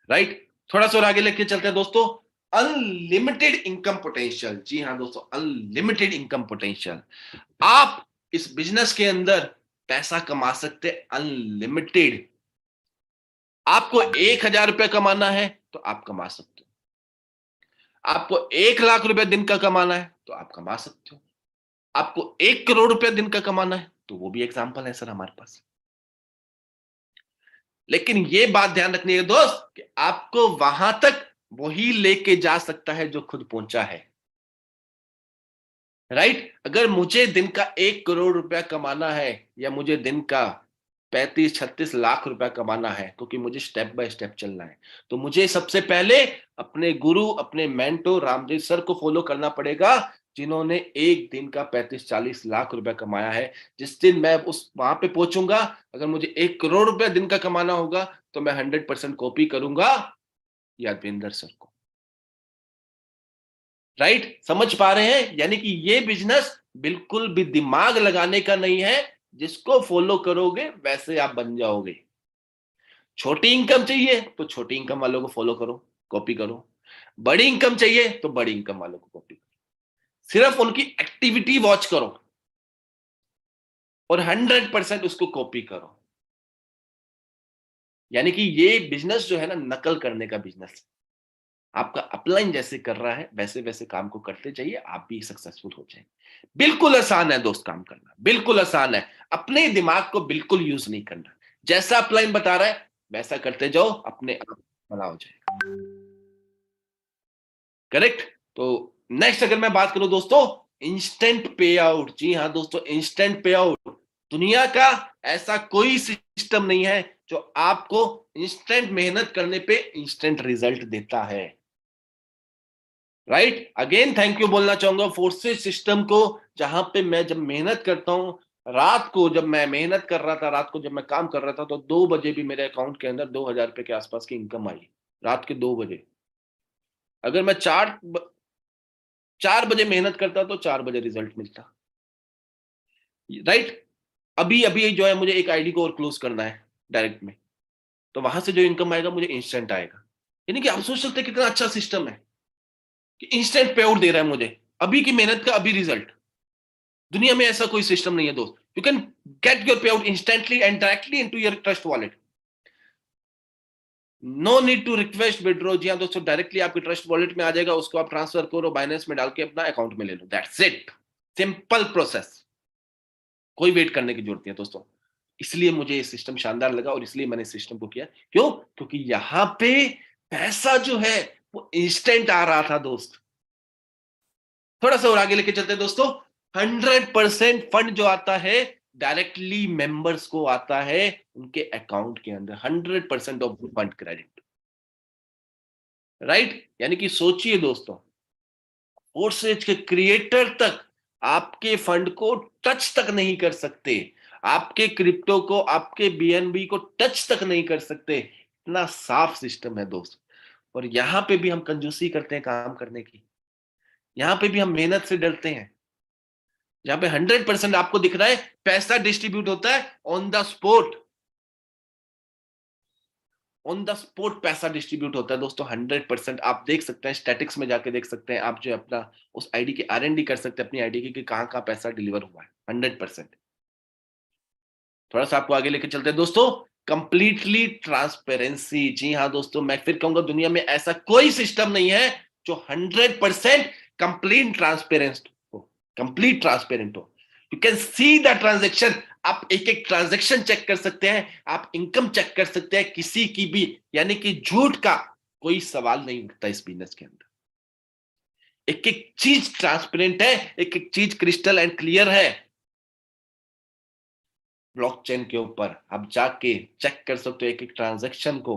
राइट? थोड़ा सा और आगे लेके चलते हैं दोस्तों। Unlimited income potential. जी हाँ दोस्तों, अनलिमिटेड इनकम पोटेंशियल। आप इस बिजनेस के अंदर पैसा कमा सकते हैं अनलिमिटेड। आपको 1,000 रुपया कमाना है तो आप कमा सकते हो, आपको 1,00,000 रुपया दिन का कमाना है तो आप कमा सकते हो, आपको 1 करोड़ रुपया दिन का कमाना है तो वो भी एग्जाम्पल है सर हमारे पास। लेकिन ये बात ध्यान रखनी है दोस्त कि आपको वहां तक वही लेके जा सकता है जो खुद पहुंचा है। राइट? अगर मुझे दिन का 1 करोड़ रुपया कमाना है, या मुझे दिन का 35-36 लाख रुपया कमाना है, क्योंकि मुझे स्टेप बाय स्टेप चलना है, तो मुझे सबसे पहले अपने गुरु, अपने मेंटोर रामदेव सर को फॉलो करना पड़ेगा, जिन्होंने एक दिन का 35-40 लाख रुपया कमाया है। जिस दिन मैं उस वहां पे पहुंचूंगा, अगर मुझे 1 करोड़ रुपया दिन का कमाना होगा, तो मैं 100% कॉपी करूंगा यादविंदर सर को। राइट? समझ पा रहे हैं? यानी कि ये बिजनेस बिल्कुल भी दिमाग लगाने का नहीं है, जिसको फॉलो करोगे वैसे आप बन जाओगे। छोटी इनकम चाहिए तो छोटी इनकम वालों को फॉलो करो, कॉपी करो। बड़ी इनकम चाहिए तो बड़ी इनकम वालों को कॉपी करो। सिर्फ उनकी एक्टिविटी वॉच करो और 100% उसको कॉपी करो। यानी कि ये बिजनेस जो है ना, नकल करने का बिजनेस। आपका अपलाइन जैसे कर रहा है वैसे वैसे काम को करते जाइए, आप भी सक्सेसफुल हो जाएंगे। बिल्कुल आसान है दोस्त काम करना, बिल्कुल आसान है। अपने दिमाग को बिल्कुल यूज नहीं करना, जैसा अपलाइन बता रहा है वैसा करते जाओ, अपने आप भला हो जाएगा। करेक्ट? तो नेक्स्ट अगर मैं बात करूं दोस्तों, इंस्टेंट पे आउट। जी हाँ दोस्तों, इंस्टेंट पे आउट। दुनिया का ऐसा कोई सिस्टम नहीं है जो आपको इंस्टेंट मेहनत करने पे इंस्टेंट रिजल्ट देता है। राइट? अगेन थैंक यू बोलना चाहूंगा फोर्सेस सिस्टम को, जहां पे मैं जब मेहनत करता हूं, रात को जब मैं मेहनत कर रहा था, रात को जब मैं काम कर रहा था, तो 2 बजे भी मेरे अकाउंट के अंदर 2,000 रुपए के आसपास की इनकम आई। रात के 2 बजे। अगर मैं 4 बजे मेहनत करता तो 4 बजे रिजल्ट मिलता। राइट? अभी अभी जो है मुझे एक आईडी को और क्लोज करना है डायरेक्ट में, तो वहां से जो इनकम आएगा मुझे इंस्टेंट आएगा। यानी कि आप सोच सकते हैं कितना अच्छा सिस्टम है कि इंस्टेंट पे आउट दे रहा है मुझे, अभी की मेहनत का अभी रिजल्ट। दुनिया में ऐसा कोई सिस्टम नहीं है दोस्त। You can get your pay out instantly and directly into your Trust Wallet. No need to request withdraw. जी हाँ दोस्तों, डायरेक्टली आपके ट्रस्ट वॉलेट में आ जाएगा, उसको आप ट्रांसफर करो, बाइनेंस में डाल के अपना अकाउंट में ले लो। That's it, simple process. कोई वेट करने की जरूरत नहीं है दोस्तों। इसलिए मुझे ये सिस्टम शानदार लगा और इसलिए मैंने इस सिस्टम को किया। क्यों? क्योंकि यहां पे पैसा जो है वो इंस्टेंट आ रहा था दोस्त। थोड़ा सा और आगे लेके चलते हैं दोस्तों। 100% फंड जो आता है डायरेक्टली मेंबर्स को आता है उनके अकाउंट के अंदर। 100% ऑफ फंड क्रेडिट। राइट? यानी कि सोचिए दोस्तों, फोर्सेज के क्रिएटर तक आपके फंड को टच तक नहीं कर सकते, आपके क्रिप्टो को, आपके बीएनबी को टच तक नहीं कर सकते। इतना साफ सिस्टम है दोस्त। और यहां पे भी हम कंजूसी करते हैं काम करने की, यहां पे भी हम मेहनत से डरते हैं। जहां पे 100% आपको दिख रहा है पैसा डिस्ट्रीब्यूट होता है on the spot, on the spot पैसा डिस्ट्रीब्यूट होता है दोस्तों 100%। आप देख सकते हैं, स्टैटिक्स में जाके देख सकते हैं आप, जो अपना उस आईडी की आरएनडी कर सकते हैं अपनी आईडी की कि कहां कहां पैसा डिलीवर हुआ है 100%। थोड़ा सा आपको आगे लेके चलते हैं दोस्तों। कंप्लीटली ट्रांसपेरेंसी, जी हाँ दोस्तों, मैं फिर कहूंगा दुनिया में ऐसा कोई सिस्टम नहीं है जो 100% कंप्लीट ट्रांसपेरेंट हो, कंप्लीट ट्रांसपेरेंट हो। You can see the transaction, आप एक एक ट्रांजेक्शन चेक कर सकते हैं, आप इनकम चेक कर सकते हैं किसी की भी, यानी कि झूठ का कोई सवाल नहीं उठता इस बिजनेस के अंदर। एक एक चीज ट्रांसपेरेंट है, एक एक चीज क्रिस्टल एंड क्लियर है। ब्लॉकचेन के ऊपर आप जाके चेक कर सकते हो एक एक ट्रांजैक्शन को,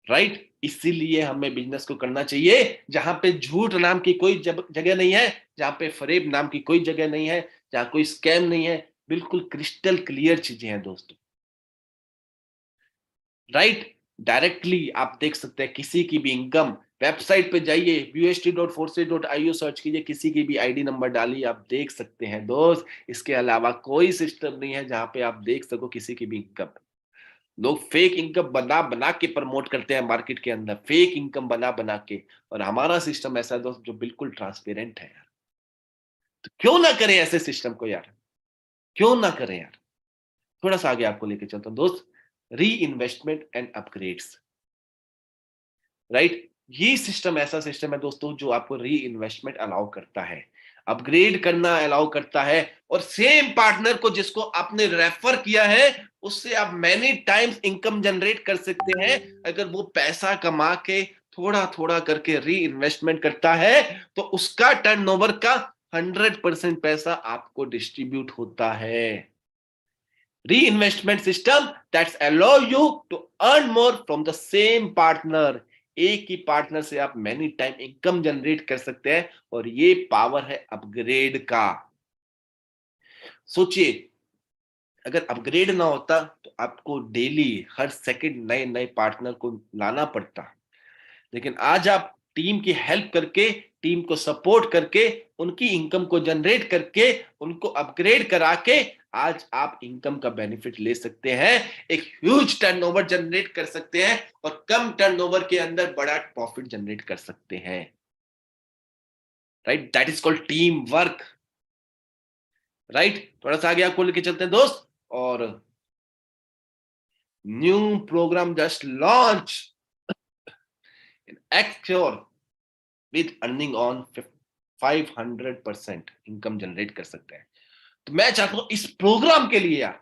राइट। इसीलिए हमें बिजनेस को करना चाहिए जहां पे झूठ नाम की कोई जगह नहीं है, जहां पे फरेब नाम की कोई जगह नहीं है, जहां कोई स्कैम नहीं है, बिल्कुल क्रिस्टल क्लियर चीजें हैं दोस्तों, राइट। डायरेक्टली आप देख सकते हैं किसी की भी इनकम, वेबसाइट पे जाइए bust.force.io सर्च कीजिए, किसी की भी आईडी नंबर डालिए, आप देख सकते हैं दोस्त। इसके अलावा कोई सिस्टम नहीं है जहां पे आप देख सको किसी की भी इनकम। लोग फेक इनकम बना बना के प्रमोट करते हैं मार्केट के अंदर, फेक इनकम बना बना के। और हमारा सिस्टम ऐसा है दोस्त जो बिल्कुल ट्रांसपेरेंट है यार। तो क्यों ना करें ऐसे सिस्टम को यार, क्यों ना करें यार। थोड़ा सा आगे आपको लेके चलता हूं दोस्त, री इन्वेस्टमेंट एंड अपग्रेड्स, राइट। ये सिस्टम ऐसा सिस्टम है दोस्तों जो आपको री इन्वेस्टमेंट अलाउ करता है, अपग्रेड करना अलाउ करता है, और सेम पार्टनर को जिसको आपने रेफर किया है उससे आप मैनी टाइम्स इनकम जनरेट कर सकते हैं। अगर वो पैसा कमा के थोड़ा थोड़ा करके री इन्वेस्टमेंट करता है तो उसका टर्नओवर का 100% पैसा आपको डिस्ट्रीब्यूट होता है। Reinvestment system that allow you to earn more from the same partner। एक ही पार्टनर से आप मैनी टाइम इनकम जनरेट कर सकते हैं, और ये पावर है अपग्रेड का। सोचिए, अगर अपग्रेड ना होता तो आपको डेली हर सेकंड नए नए पार्टनर को लाना पड़ता, लेकिन आज आप टीम की हेल्प करके, टीम को सपोर्ट करके, उनकी इनकम को जनरेट करके, उनको अपग्रेड करा के आज आप इनकम का बेनिफिट ले सकते हैं, एक ह्यूज टर्नओवर जनरेट कर सकते हैं, और कम टर्नओवर के अंदर बड़ा प्रॉफिट जनरेट कर सकते हैं, right. That is called team work, right. थोड़ा सा आगे आपको लेके चलते हैं दोस्त। और new program just launch in acure with earning on 500% income generate कर सकते हैं। तो मैं चाहता हूं इस प्रोग्राम के लिए यार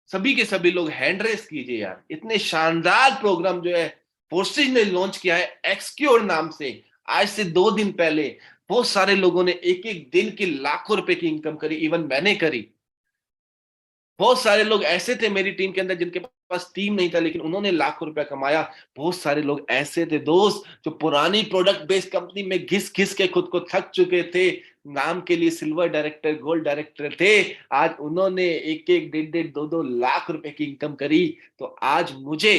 सभी के सभी लोग हैंड रेस कीजिए यार। इतने शानदार प्रोग्राम जो है फोर्सेज ने लॉन्च किया है एक्सक्योर नाम से, आज से 2 दिन पहले बहुत सारे लोगों ने एक एक दिन की लाखों रुपए की इनकम करी, इवन मैंने करी। बहुत सारे लोग ऐसे थे मेरी टीम के अंदर जिनके पास टीम नहीं था लेकिन उन्होंने लाखों रुपया कमाया। बहुत सारे लोग ऐसे थे दोस्त जो पुरानी प्रोडक्ट बेस्ड कंपनी में घिस घिस के खुद को थक चुके थे, नाम के लिए सिल्वर डायरेक्टर गोल्ड डायरेक्टर थे, आज उन्होंने एक एक 1.5 2 लाख रुपए की इनकम करी। तो आज मुझे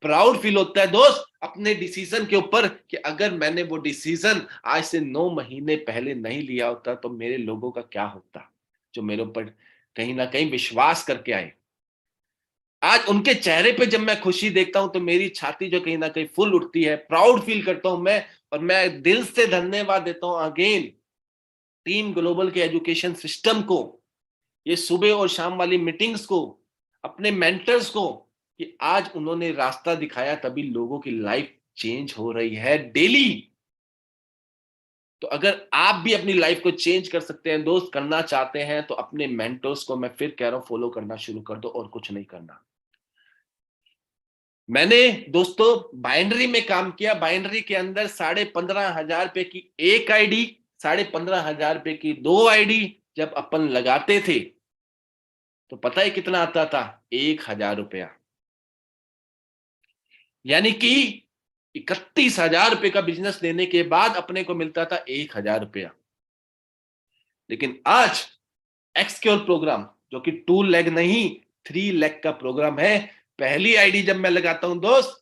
प्राउड फील होता है दोस्त अपने डिसीजन के ऊपर कि अगर मैंने वो डिसीजन आज से 9 महीने पहले नहीं लिया होता तो मेरे लोगों का क्या होता, जो मेरे ऊपर कहीं ना कहीं विश्वास करके आए। आज उनके चेहरे पे जब मैं खुशी देखता हूं तो मेरी छाती जो कहीं ना कहीं फुल उठती है, प्राउड फील करता हूं मैं। और मैं दिल से धन्यवाद देता हूं अगेन टीम ग्लोबल के एजुकेशन सिस्टम को, ये सुबह और शाम वाली मीटिंग्स को, अपने मेंटर्स को, कि आज उन्होंने रास्ता दिखाया तभी लोगों की लाइफ चेंज हो रही है डेली। तो अगर आप भी अपनी लाइफ को चेंज कर सकते हैं दोस्त, करना चाहते हैं, तो अपने मेंटर्स को मैं फिर कह रहा हूं फॉलो करना शुरू कर दो और कुछ नहीं करना। मैंने दोस्तों बाइनरी में काम किया, बाइनरी के अंदर 15,500 रुपए की एक आईडी, 15,500 रुपए की 2 आईडी जब अपन लगाते थे तो पता है कितना आता था? 1,000 रुपया। यानी कि 31,000 रुपए का बिजनेस लेने के बाद अपने को मिलता था 1,000 रुपया। लेकिन आज एक्सक्योर प्रोग्राम जो कि 2 लाख नहीं 3 लाख का प्रोग्राम है, पहली आईडी जब मैं लगाता हूं दोस्त,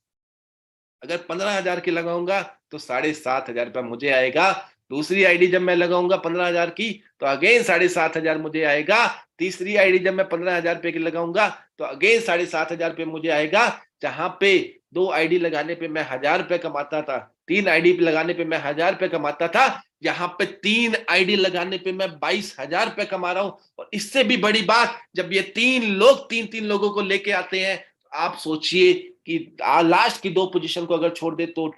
अगर 15,000 की लगाऊंगा तो 7,500 रुपया मुझे आएगा। दूसरी आईडी जब मैं लगाऊंगा 15,000 की तो अगेन 7,500 मुझे आएगा। तीसरी आईडी जब मैं 15,000 रुपए की लगाऊंगा तो अगेन 7,500 रुपये मुझे आएगा। जहां पे 2 आईडी लगाने पे मैं 1,000 रुपए कमाता था, 3 आईडी लगाने पे मैं 1,000 रुपए कमाता था, यहाँ पे 3 आईडी लगाने पे मैं 22,000 रुपए कमा रहा हूं। और इससे भी बड़ी बात, जब ये 3 लोगों को लेके आते हैं, आप सोचिए कि लास्ट की 2 पोजीशन को अगर छोड़ दे तो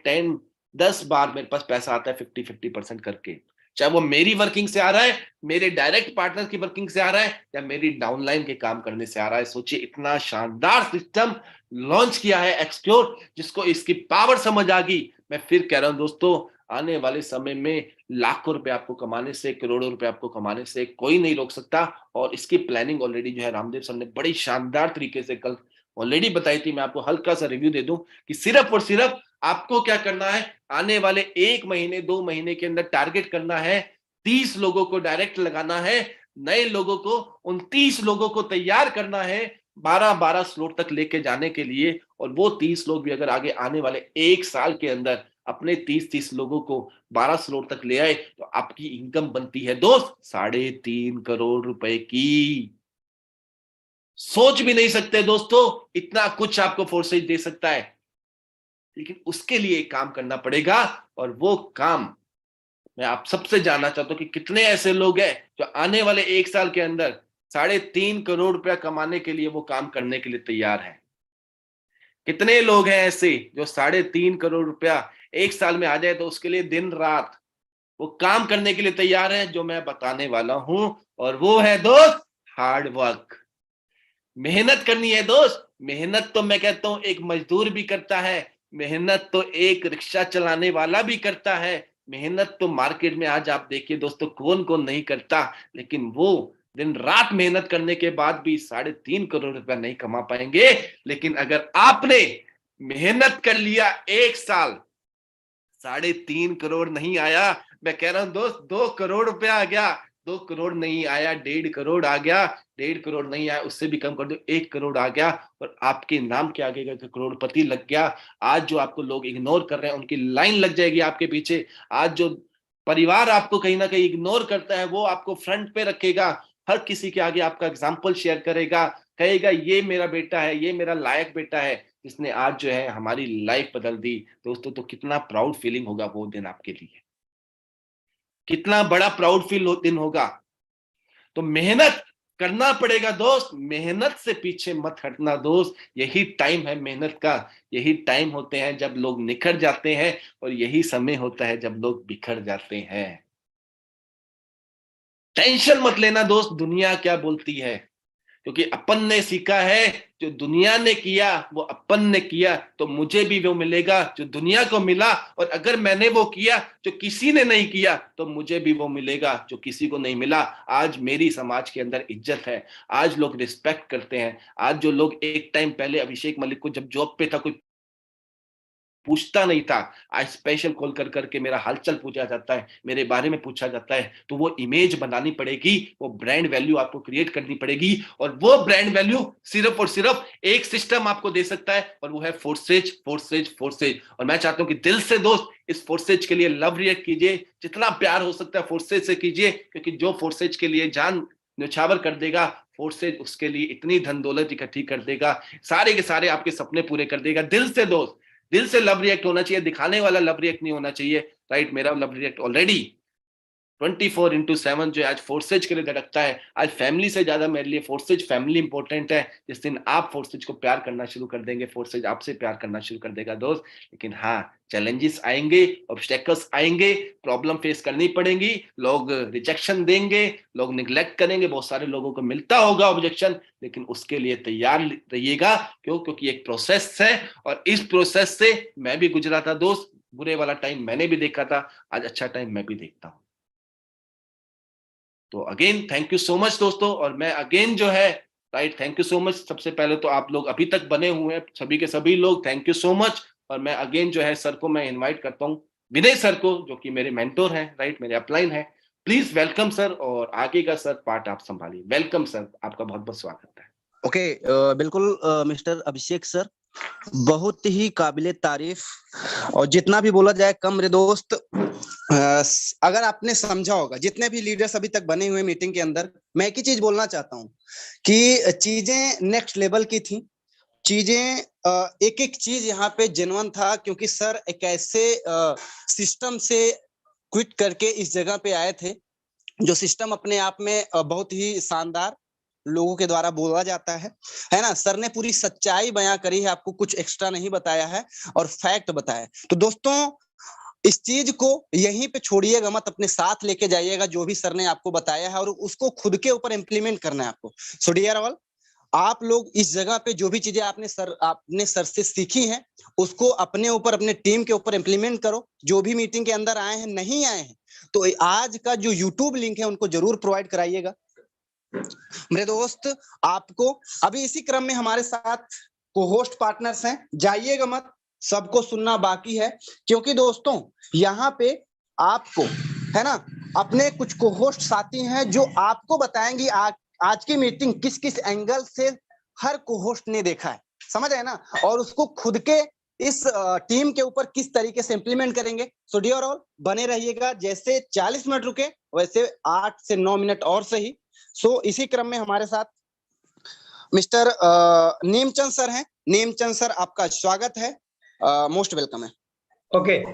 10 बार मेरे पास पैसा आता है 50-50% करके। चाहे वो मेरी वर्किंग से आ रहा है, मेरे डायरेक्ट पार्टनर की वर्किंग से आ रहा है, या मेरी डाउनलाइन के काम करने से आ रहा है। सोचिए इतना शानदार सिस्टम लॉन्च किया है एक्सक्योर, जिसको इसकी पावर समझ आ गई। मैं फिर कह रहा हूं दोस्तों, आने वाले समय में लाखों रुपए आपको कमाने से, करोड़ों रुपए आपको कमाने से कोई नहीं रोक सकता। और इसकी प्लानिंग ऑलरेडी जो है रामदेव सर ने बड़ी शानदार तरीके से कल ऑलरेडी बताई थी। मैं आपको हल्का सा रिव्यू दे दूं कि सिर्फ और सिर्फ आपको क्या करना है, आने वाले 1 महीने 2 महीने के अंदर टारगेट करना है, 30 लोगों को डायरेक्ट लगाना है, नए लोगों को, उन 30 लोगों को तैयार करना है 12-12 स्लॉट तक लेके जाने के लिए। और वो 30 लोग भी अगर आगे आने वाले 1 साल के अंदर अपने 30-30 लोगों को 12 स्लॉट तक ले आए तो आपकी इनकम बनती है दोस्त 3.5 करोड़ रुपए की। सोच भी नहीं सकते दोस्तों, इतना कुछ आपको फोर्सेज दे सकता है। लेकिन उसके लिए एक काम करना पड़ेगा, और वो काम मैं आप सबसे जानना चाहता हूं कि कितने ऐसे लोग हैं जो आने वाले 1 साल के अंदर 3.5 करोड़ रुपया कमाने के लिए वो काम करने के लिए तैयार है। कितने लोग हैं ऐसे जो 3.5 करोड़ रुपया 1 साल में आ जाए तो उसके लिए दिन रात वो काम करने के लिए तैयार है, जो मैं बताने वाला हूं। और वो है दोस्त हार्ड वर्क। मेहनत करनी है दोस्त। मेहनत तो मैं कहता हूं एक मजदूर भी करता है, मेहनत तो एक रिक्शा चलाने वाला भी करता है, मेहनत तो मार्केट में आज आप देखिए दोस्तों कौन कौन नहीं करता। लेकिन वो दिन रात मेहनत करने के बाद भी 3.5 करोड़ रुपया नहीं कमा पाएंगे। लेकिन अगर आपने मेहनत कर लिया 1 साल, 3.5 करोड़ नहीं आया, मैं कह रहा हूं दोस्त 2 करोड़ रुपया आ गया, 2 करोड़ नहीं आया 1.5 करोड़ आ गया, 1.5 करोड़ नहीं आया उससे भी कम कर दो 1 करोड़ आ गया, और आपके नाम के आगे का करोड़पति लग गया। आज जो आपको लोग इग्नोर कर रहे हैं उनकी लाइन लग जाएगी आपके पीछे। आज जो परिवार आपको कहीं ना कहीं इग्नोर करता है वो आपको फ्रंट पे रखेगा, हर किसी के आगे आपका एग्जाम्पल शेयर करेगा, कहेगा ये मेरा बेटा है, ये मेरा लायक बेटा है, इसने आज जो है हमारी लाइफ बदल दी। दोस्तों तो कितना प्राउड फीलिंग होगा वो दिन आपके लिए, कितना बड़ा प्राउड दिन होगा। तो मेहनत करना पड़ेगा दोस्त, मेहनत से पीछे मत हटना दोस्त। यही टाइम है मेहनत का, यही टाइम होते हैं जब लोग निखर जाते हैं, और यही समय होता है जब लोग बिखर जाते हैं। टेंशन मत लेना दोस्त दुनिया क्या बोलती है, क्योंकि अपन ने सीखा है जो दुनिया ने किया वो अपन ने किया, तो मुझे भी वो मिलेगा जो दुनिया को मिला। और अगर मैंने वो किया जो किसी ने नहीं किया तो मुझे भी वो मिलेगा जो किसी को नहीं मिला। आज मेरी समाज के अंदर इज्जत है, आज लोग रिस्पेक्ट करते हैं। आज जो लोग एक टाइम पहले अभिषेक मलिक को जब जॉब पे था कोई पूछता नहीं था, आज स्पेशल कॉल कर करके मेरा हालचाल पूछा जाता है, मेरे बारे में पूछा जाता है। तो वो इमेज बनानी पड़ेगी, वो ब्रांड वैल्यू आपको क्रिएट करनी पड़ेगी, और वो ब्रांड वैल्यू सिर्फ और सिर्फ एक सिस्टम आपको दे सकता है, और वो है फोर्सेज फोर्सेज फोर्सेज। और मैं चाहता हूं कि दिल से दोस्त इस फोर्सेज के लिए लव रिएक्ट कीजिए, जितना प्यार हो सकता है फोर्सेज से कीजिए, क्योंकि जो फोर्सेज के लिए जान न्यौछावर कर देगा, फोर्सेज उसके लिए इतनी धन दौलत इकट्ठी कर देगा, सारे के सारे आपके सपने पूरे कर देगा। दिल से दोस्त, दिल से लव रिएक्ट होना चाहिए, दिखाने वाला लव रिएक्ट नहीं होना चाहिए। राइट, मेरा लव रिएक्ट ऑलरेडी 24/7 जो आज फोर्सेज के लिए धड़कता है। आज फैमिली से ज्यादा मेरे लिए फोर्सेज फैमिली इंपॉर्टेंट है। जिस दिन आप फोर्सेज को प्यार करना शुरू कर देंगे, फोर्सेज आपसे प्यार करना शुरू कर देगा दोस्त। लेकिन हाँ, चैलेंजेस आएंगे, ऑब्स्टेकल्स आएंगे, प्रॉब्लम फेस करनी पड़ेगी, लोग रिजेक्शन देंगे, लोग निग्लेक्ट करेंगे, बहुत सारे लोगों को मिलता होगा ऑब्जेक्शन, लेकिन उसके लिए तैयार रहिएगा। क्यों? क्योंकि एक प्रोसेस है, और इस प्रोसेस से मैं भी गुजरा था दोस्त। बुरे वाला टाइम मैंने भी देखा था, आज अच्छा टाइम मैं भी देखता हूँ। तो again thank you so much दोस्तों। और मैं अगेन जो है right, thank you so much. सबसे पहले तो आप लोग अभी तक बने हुए हैं, सभी के सभी लोग थैंक यू सो मच। और मैं अगेन जो है सर को मैं इनवाइट करता हूँ, विनय सर को, जो कि मेरे मेंटोर हैं, राइट, मेरे अपलाइन है। प्लीज वेलकम सर, और आगे का सर पार्ट आप संभालिए। वेलकम सर, आपका बहुत बहुत स्वागत है। ओके, बिल्कुल मिस्टर अभिषेक सर, बहुत ही काबिले तारीफ, और जितना भी बोला जाए कम रे दोस्त। अगर आपने समझा होगा, जितने भी लीडर्स अभी तक बने हुए मीटिंग के अंदर, मैं एक ही चीज बोलना चाहता हूँ कि चीजें नेक्स्ट लेवल की थी। चीजें एक एक चीज यहाँ पे जेन्युइन था, क्योंकि सर एक ऐसे सिस्टम से क्विट करके इस जगह पे आए थे जो सिस्टम अपने आप में बहुत ही शानदार लोगों के द्वारा बोला जाता है ना। सर ने पूरी सच्चाई बयां करी है, आपको कुछ एक्स्ट्रा नहीं बताया है और फैक्ट बताया। तो दोस्तों, इस चीज को यहीं पे छोड़िएगा मत, अपने साथ लेके जाइएगा जो भी सर ने आपको बताया है, और उसको खुद के ऊपर इंप्लीमेंट करना है आपको। सो डियर ऑल, आप लोग इस जगह पे जो भी चीजें आपने सर से सीखी हैं, उसको अपने ऊपर, अपने टीम के ऊपर इंप्लीमेंट करो। जो भी मीटिंग के अंदर आए हैं, नहीं आए हैं, तो आज का जो यूट्यूब लिंक है उनको जरूर प्रोवाइड कराइएगा मेरे दोस्त। आपको अभी इसी क्रम में हमारे साथ को होस्ट पार्टनर्स हैं, जाइएगा मत, सबको सुनना बाकी है। क्योंकि दोस्तों, यहाँ पे आपको, है ना, अपने कुछ को होस्ट साथी हैं जो आपको बताएंगे आज की मीटिंग किस किस एंगल से हर को होस्ट ने देखा है, समझ आए ना, और उसको खुद के इस टीम के ऊपर किस तरीके से इंप्लीमेंट करेंगे। सो डियर ऑल, बने रहिएगा। जैसे 40 मिनट रुके, वैसे 8 से 9 मिनट और सही। सो इसी क्रम में हमारे साथ मिस्टर नेमचंद सर हैं। नेमचंद सर, आपका स्वागत है, मोस्ट वेलकम है। Okay,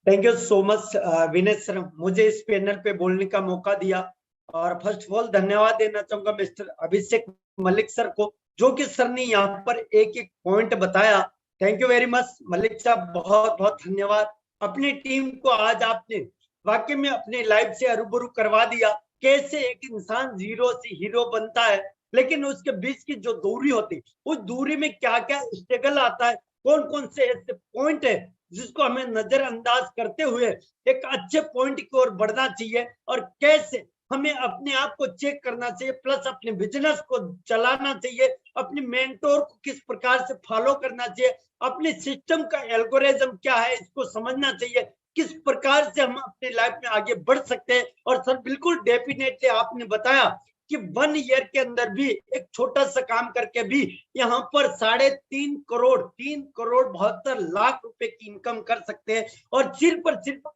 thank you so much Vinay sir, मुझे इस पैनल पे बोलने का मौका दिया। और फर्स्ट ऑफ ऑल धन्यवाद देना चाहूंगा मिस्टर अभिषेक मलिक सर को, जो कि सर ने यहाँ पर एक एक पॉइंट बताया। Thank you very much Malik साहब, बहुत बहुत धन्यवाद। अपनी टीम को आज आपने वाकई में अपने लाइफ से रूबरू करवा दिया, कैसे एक इंसान जीरो से हीरो बनता है, लेकिन उसके बीच की जो दूरी होती, उस दूरी में क्या क्या स्ट्रगल आता है, कौन कौन से ऐसे पॉइंट है जिसको हमें नजरअंदाज करते हुए एक अच्छे पॉइंट की ओर बढ़ना चाहिए, और कैसे हमें अपने आप को चेक करना चाहिए, प्लस अपने बिजनेस को चलाना चाहिए, अपने मेंटोर को किस प्रकार से फॉलो करना चाहिए, अपने सिस्टम का एल्गोरिथम क्या है इसको समझना चाहिए, किस प्रकार से हम अपनी लाइफ में आगे बढ़ सकते हैं। और सर बिल्कुल डेफिनेटली आपने बताया कि 1 ईयर के अंदर भी एक छोटा सा काम करके भी यहाँ पर 3.72 लाख रुपए की इनकम कर सकते हैं। और सिर्फ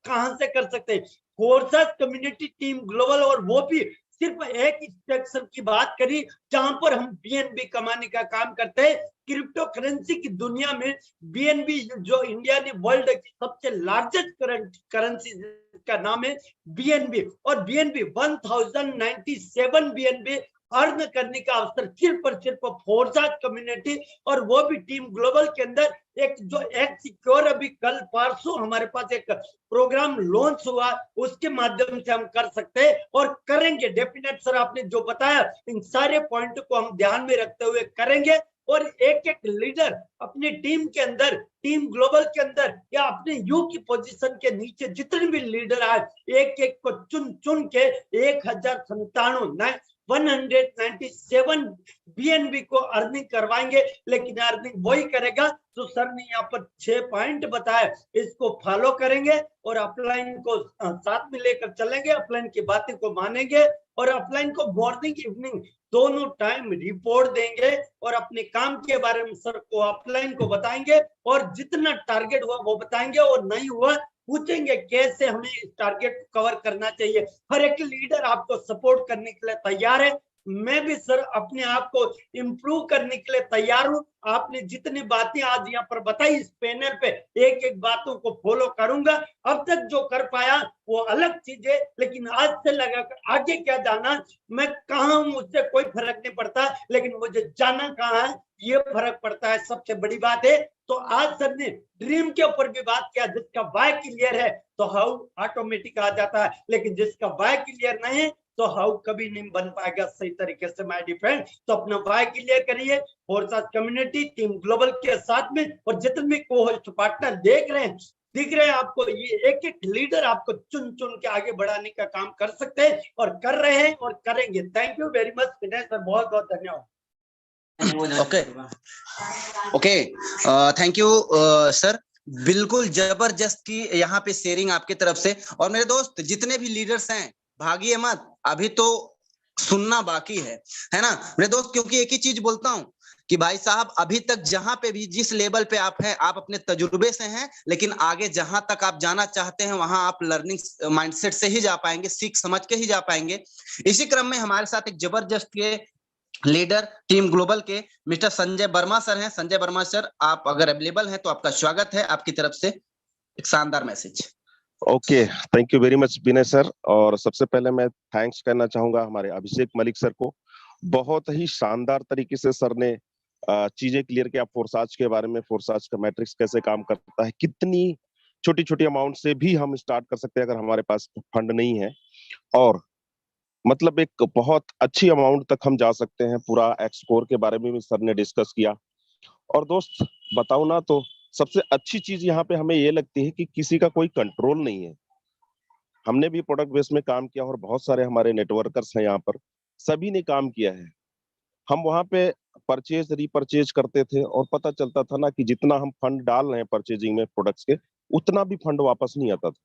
कहां से कर सकते हैं, फोर्सेस कम्युनिटी टीम ग्लोबल, और वो भी सिर्फ एक सेक्शन की बात करी जहां पर हम बीएनबी कमाने का काम करते हैं। क्रिप्टो करेंसी की दुनिया में बीएनबी, जो इंडिया ने वर्ल्ड की सबसे लार्जेस्ट करेंसी का नाम है बीएनबी, और बीएनबी 1097 बीएनबी अर्न करने का अवसर सिर्फ और सिर्फ फोर्सेस कम्युनिटी, और वो भी टीम ग्लोबल के अंदर एक जो एक सिक्योर, अभी कल परसों हमारे पास एक प्रोग्राम लॉन्च हुआ, उसके माध्यम से हम कर सकते हैं और करेंगे डेफिनेट। सर आपने जो बताया, इन सारे पॉइंट को हम ध्यान में रखते हुए करेंगे, और एक एक लीडर अपनी टीम के अंदर, टीम ग्लोबल के अंदर, या अपने यू की पोजीशन के नीचे जितने भी लीडर आए, एक एक को चुन चुन के 197 बीएनबी को अर्निंग करवाएंगे। लेकिन अर्निंग वही करेगा जो सर ने यहाँ पर 6 पॉइंट बताए, इसको फॉलो करेंगे और अपलाइन को साथ में लेकर चलेंगे, अपलाइन की बातें को मानेंगे, और अपलाइन को मॉर्निंग इवनिंग दोनों टाइम रिपोर्ट देंगे, और अपने काम के बारे में सर को अपलाइन को बताएंगे, और जितना टारगेट हुआ वो बताएंगे, और नहीं हुआ पूछेंगे कैसे हमें इस टारगेट को कवर करना चाहिए। हर एक लीडर आपको सपोर्ट करने के लिए तैयार है, मैं भी सर अपने आप को इम्प्रूव करने के लिए तैयार हूँ। आपने जितनी बातें आज यहाँ पर बताई इस पैनल पे, एक एक बातों को फॉलो करूंगा। अब तक जो कर पाया वो अलग चीज है, लेकिन आज से लगाकर आगे क्या जाना, मैं कहाँ हूँ मुझसे कोई फर्क नहीं पड़ता, लेकिन मुझे जाना कहाँ है ये फर्क पड़ता है, सबसे बड़ी बात है। तो आज सर ने ड्रीम के ऊपर भी बात किया, जिसका वाई क्लियर है तो हाउ ऑटोमेटिक आ जाता है, लेकिन जिसका वाई क्लियर नहीं है तो हाउ कभी नहीं बन पाएगा सही तरीके से माय डिफ्रेंड। तो अपना वाई क्लियर करिए, फोर्सेस कम्युनिटी टीम ग्लोबल के साथ में, और जितने भी को-होस्ट पार्टनर दिख रहे हैं आपको, ये एक एक लीडर आपको चुन चुन के आगे बढ़ाने का काम कर सकते हैं, और कर रहे हैं और करेंगे। Thank you very much Vinay sir, बहुत बहुत धन्यवाद। ओके, थैंक यू सर, बिल्कुल जबरदस्त की यहाँ पे शेयरिंग आपकी तरफ से। और मेरे दोस्त जितने भी लीडर्स हैं, भागिए मत, अभी तो सुनना बाकी है ना मेरे दोस्त। क्योंकि एक ही चीज बोलता हूँ कि भाई साहब अभी तक जहां पे भी जिस लेवल पे आप हैं, आप अपने तजुर्बे से हैं, लेकिन आगे जहां तक आप जाना चाहते हैं वहां आप लर्निंग माइंडसेट से ही जा पाएंगे, सीख समझ के ही जा पाएंगे। इसी क्रम में हमारे साथ एक जबरदस्त के लीडर टीम ग्लोबल के मिस्टर संजय वर्मा सर हैं। संजय वर्मा सर, आप अगर अवेलेबल हैं तो आपका स्वागत है, आपकी तरफ से एक शानदार message. Okay, thank you very much Vinay sir. और सबसे पहले मैं थैंक्स करना चाहूंगा हमारे अभिषेक मलिक सर को। बहुत ही शानदार तरीके से सर ने चीजें क्लियर किया फोरसाज के बारे में, फोरसाज का मैट्रिक्स कैसे काम करता है, कितनी छोटी छोटी अमाउंट से भी हम स्टार्ट कर सकते हैं अगर हमारे पास फंड नहीं है, और मतलब एक बहुत अच्छी अमाउंट तक हम जा सकते हैं। पूरा एक्सकोर के बारे में भी सर ने डिस्कस किया। और दोस्त बताऊं ना तो सबसे अच्छी चीज यहाँ पे हमें ये लगती है कि किसी का कोई कंट्रोल नहीं है। हमने भी प्रोडक्ट बेस में काम किया और बहुत सारे हमारे नेटवर्कर्स हैं यहाँ पर, सभी ने काम किया है। हम वहां पे परचेज रीपरचेज करते थे और पता चलता था ना कि जितना हम फंड डाल रहे हैं परचेजिंग में प्रोडक्ट्स के, उतना भी फंड वापस नहीं आता था।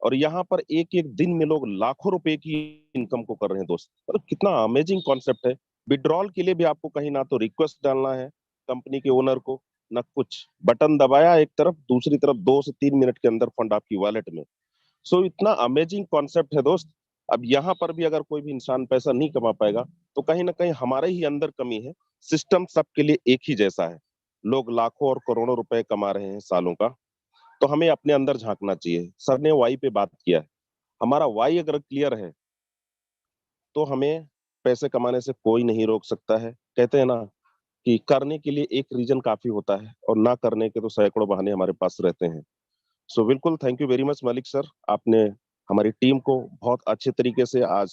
और यहाँ पर एक एक दिन में लोग लाखों रुपए की इनकम को कर रहे हैं दोस्त। मतलब कितना अमेजिंग कॉन्सेप्ट है। विड्रॉल के लिए भी आपको कहीं ना तो रिक्वेस्ट डालना है कंपनी के ओनर को, ना कुछ, बटन दबाया एक तरफ, दूसरी तरफ 2 से 3 मिनट के अंदर फंड आपकी वॉलेट में। सो इतना अमेजिंग कॉन्सेप्ट है दोस्त। अब यहाँ पर भी अगर कोई भी इंसान पैसा नहीं कमा पाएगा तो कहीं ना कहीं हमारे ही अंदर कमी है। सिस्टम सबके लिए एक ही जैसा है, लोग लाखों और करोड़ों रुपए कमा रहे हैं सालों का, तो हमें अपने अंदर झांकना चाहिए। सर ने वाई पे बात किया है, हमारा वाई अगर क्लियर है तो हमें पैसे कमाने से कोई नहीं रोक सकता है। कहते हैं ना कि करने के लिए एक रीजन काफी होता है और ना करने के तो सैकड़ों बहाने हमारे पास रहते हैं। सो बिल्कुल thank you very much Malik sir, आपने हमारी टीम को बहुत अच्छे तरीके से आज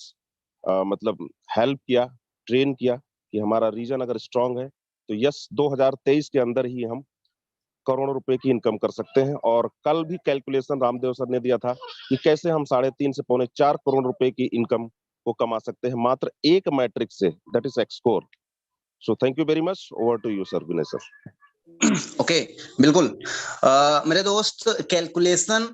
मतलब हेल्प किया, ट्रेन किया कि हमारा रीजन अगर स्ट्रांग है तो यस 2023 के अंदर ही हम करोड़ों रुपए की इनकम कर सकते हैं। और कल भी कैलकुलेशन रामदेव सर ने दिया था कि कैसे हम 3.5 से 4.25 करोड़ रुपए की इनकम को कमा सकते हैं मात्र एक मैट्रिक्स से, that is Xcore. So thank you very much, over to you sir, Vinay sir. Okay, बिल्कुल। मेरे दोस्त, कैलकुलेशन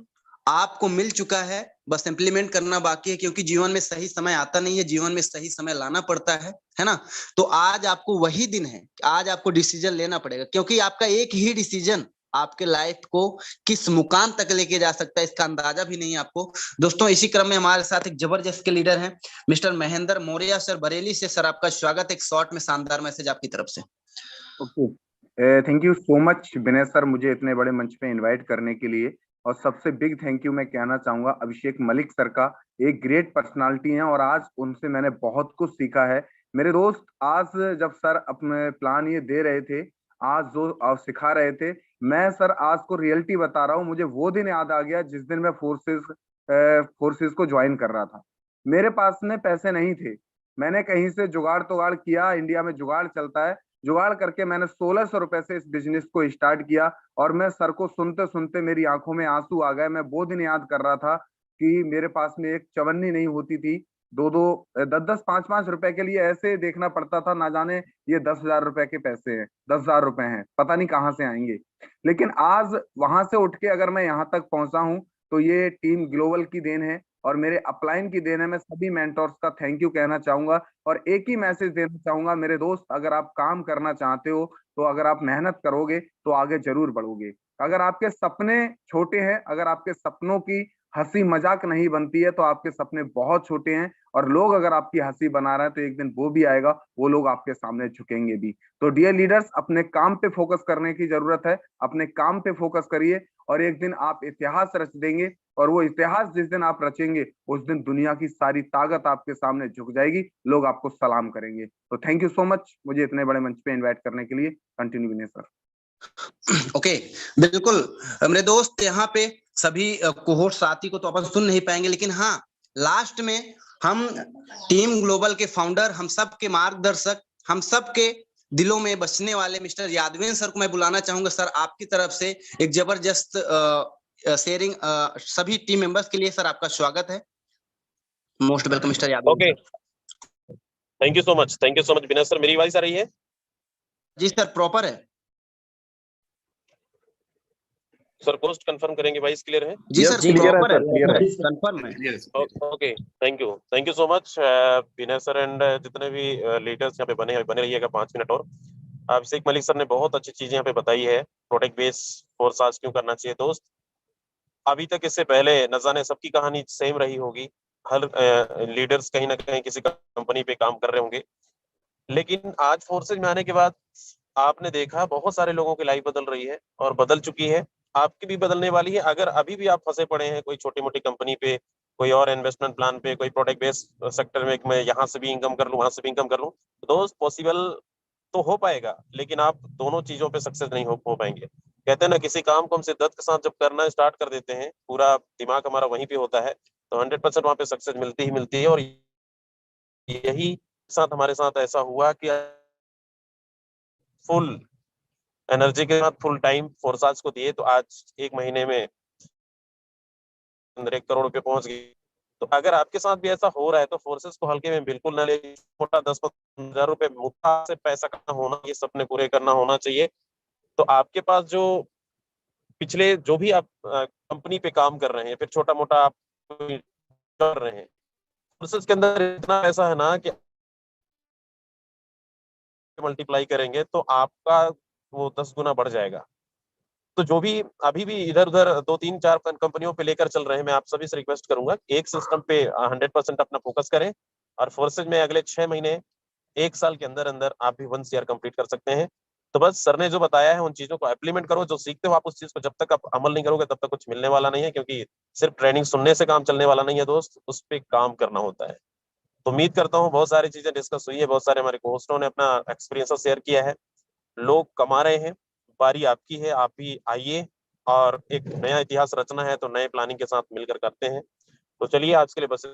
आपको मिल चुका है, बस इम्प्लीमेंट करना बाकी है, क्योंकि जीवन में सही समय आता नहीं है, जीवन में सही समय लाना पड़ता है ना। तो आज आपको वही दिन है, आज आपको डिसीजन लेना पड़ेगा, क्योंकि आपका एक ही डिसीजन आपके लाइफ को किस मुकाम तक लेके जा सकता है इसका अंदाजा भी नहीं आपको। दोस्तों, इसी क्रम में हमारे साथ एक जबरदस्त के लीडर हैं मिस्टर महेंद्र मौर्य सर, बरेली से। सर, आपका स्वागत। एक शॉर्ट में शानदार मैसेज आपकी तरफ से। Okay, thank you so much Vinay sir, मुझे इतने बड़े मंच पे इनवाइट करने के लिए। और सबसे बिग थैंक यू मैं कहना चाहूंगा अभिषेक मलिक सर का। एक ग्रेट पर्सनालिटी है और आज उनसे मैंने बहुत कुछ सीखा है। मेरे दोस्त, आज जब सर अपने प्लान ये दे रहे थे, आज जो सिखा रहे थे, मैं सर आज को रियलिटी बता रहा हूँ, मुझे वो दिन याद आ गया जिस दिन मैं फोर्सेस को ज्वाइन कर रहा था। मेरे पास में पैसे नहीं थे, मैंने कहीं से जुगाड़ तुगाड़ किया, इंडिया में जुगाड़ चलता है, जुगाड़ करके मैंने 1600 रुपए से इस बिजनेस को स्टार्ट किया। और मैं सर को सुनते सुनते मेरी आंखों में आंसू आ गए। मैं वो दिन याद कर रहा था कि मेरे पास में एक चवन्नी नहीं होती थी, 10-10 5-5 रुपए के लिए ऐसे देखना पड़ता था, ना जाने ये 10,000 रुपए के पैसे हैं, 10,000 रुपए हैं, पता नहीं कहाँ से आएंगे। लेकिन आज वहां से उठ के अगर मैं यहाँ तक पहुंचा हूँ तो ये टीम ग्लोबल की देन है और मेरे अपलाइन की देन है। मैं सभी मेंटोर्स का थैंक यू कहना चाहूंगा और एक ही मैसेज देना चाहूंगा, मेरे दोस्त, अगर आप काम करना चाहते हो तो अगर आप मेहनत करोगे तो आगे जरूर बढ़ोगे। अगर आपके सपने छोटे हैं, अगर आपके सपनों की हंसी मजाक नहीं बनती है, तो आपके सपने बहुत छोटे हैं। और लोग अगर आपकी हंसी बना रहे हैं तो एक दिन वो भी आएगा, वो लोग आपके सामने झुकेंगे भी। तो डियर लीडर्स, अपने काम पे फोकस करने की जरूरत है, अपने काम पे फोकस करिए और एक दिन आप इतिहास रच देंगे। और वो इतिहास जिस दिन आप रचेंगे उस दिन दुनिया की सारी ताकत आपके सामने झुक जाएगी, लोग आपको सलाम करेंगे। तो थैंक यू सो मच मुझे इतने बड़े मंच पे इनवाइट करने के लिए। कंटिन्यू विनय सर। ओके, बिल्कुल मेरे दोस्त, यहाँ पे सभी कोहोर्ट साथी को तो अपन सुन नहीं पाएंगे, लेकिन हाँ, लास्ट में हम टीम ग्लोबल के फाउंडर, हम सब के मार्गदर्शक, हम सब के दिलों में बसने वाले मिस्टर यादवेंद्र सर को मैं बुलाना चाहूंगा। सर, आपकी तरफ से एक जबरदस्त शेयरिंग सभी टीम मेंबर्स के लिए। सर, आपका स्वागत है। Most welcome Mister Yadavendra. Okay, thank you so much Vinay sir. मेरी आवाज आ रही है? जी सर, प्रॉपर है। सर कोस्ट कंफर्म करेंगे भाई, क्लियर है? जी Yes, सर, clear है प्रॉपर है, सर, clear है। कंफर्म है। Yes. Okay, thank you so much Vinay sir and जितने भी लीडर्स यहाँ पे बने रहिएगा 5 मिनट और। अभिषेक मलिक सर ने बहुत अच्छी चीजें यहाँ पे बताई है, प्रोडक्ट बेस फोरकास्ट क्यों करना चाहिए दोस्त। अभी तक इससे पहले न जाने सबकी कहानी सेम रही होगी, हर लीडर्स कहीं ना कहीं किसी कंपनी पे काम कर रहे होंगे, लेकिन आज फोर्सेज में आने के बाद आपने देखा बहुत सारे लोगों की लाइफ बदल रही है और बदल चुकी है, आपकी भी बदलने वाली है। अगर अभी भी आप फंसे पड़े हैं कोई छोटी मोटी कंपनी पे, कोई और इन्वेस्टमेंट प्लान पे, कोई प्रोडक्ट बेस्ड सेक्टर में मैं यहाँ से भी इनकम कर लूँ वहां से भी इनकम कर लूँ, तो दोस्त पॉसिबल तो हो पाएगा, लेकिन आप दोनों चीजों पे सक्सेस नहीं हो पाएंगे। कहते हैं ना, किसी काम को हम शिद्दत के साथ जब करना स्टार्ट कर देते हैं, पूरा दिमाग हमारा वहीं पे होता है, तो 100% वहां पे सक्सेस मिलती ही मिलती है। और यही साथ हमारे साथ ऐसा हुआ कि फुल एनर्जी के साथ फुल टाइम फोर्साज को दिए, तो आज 1 महीने में अंदर 1 करोड़ रुपए पहुंच गए। तो अगर आपके साथ भी ऐसा हो रहा है तो फोर्सेस को हल्के में बिल्कुल न ले, छोटा 10-15 हजार रुपए मुफ्त से पैसा कमाना होना, ये सपने पूरे करना होना चाहिए। तो आपके पास जो पिछले जो भी आप कंपनी पे काम कर रहे हैं, फिर छोटा मोटा आप कर रहे हैं, फोर्सेस के अंदर इतना पैसा है ना कि मल्टीप्लाई करेंगे तो आपका वो 10 गुना बढ़ जाएगा। तो जो भी अभी भी इधर उधर 2-3-4 कंपनियों पे लेकर चल रहे हैं, मैं आप सभी से रिक्वेस्ट करूंगा एक सिस्टम पे 100% अपना फोकस करें, और फोर्सेज में अगले 6 महीने 1 साल के अंदर अंदर आप भी 1 ईयर कंप्लीट कर सकते हैं। तो बस सर ने जो बताया है उन चीजों को इम्प्लीमेंट करो, जो सीखते हो आप उस चीज को जब तक आप अमल नहीं करोगे तब तक कुछ मिलने वाला नहीं है, क्योंकि सिर्फ ट्रेनिंग सुनने से काम चलने वाला नहीं है दोस्त, उस पर काम करना होता है। तो उम्मीद करता हूँ बहुत सारी चीजें डिस्कस हुई है, बहुत सारे हमारे होस्टों ने अपना एक्सपीरियंस शेयर किया है, लोग कमा रहे हैं, बारी आपकी है, आप भी आइए और एक नया इतिहास रचना है तो नए प्लानिंग के साथ मिलकर करते हैं। तो चलिए आज के लिए बस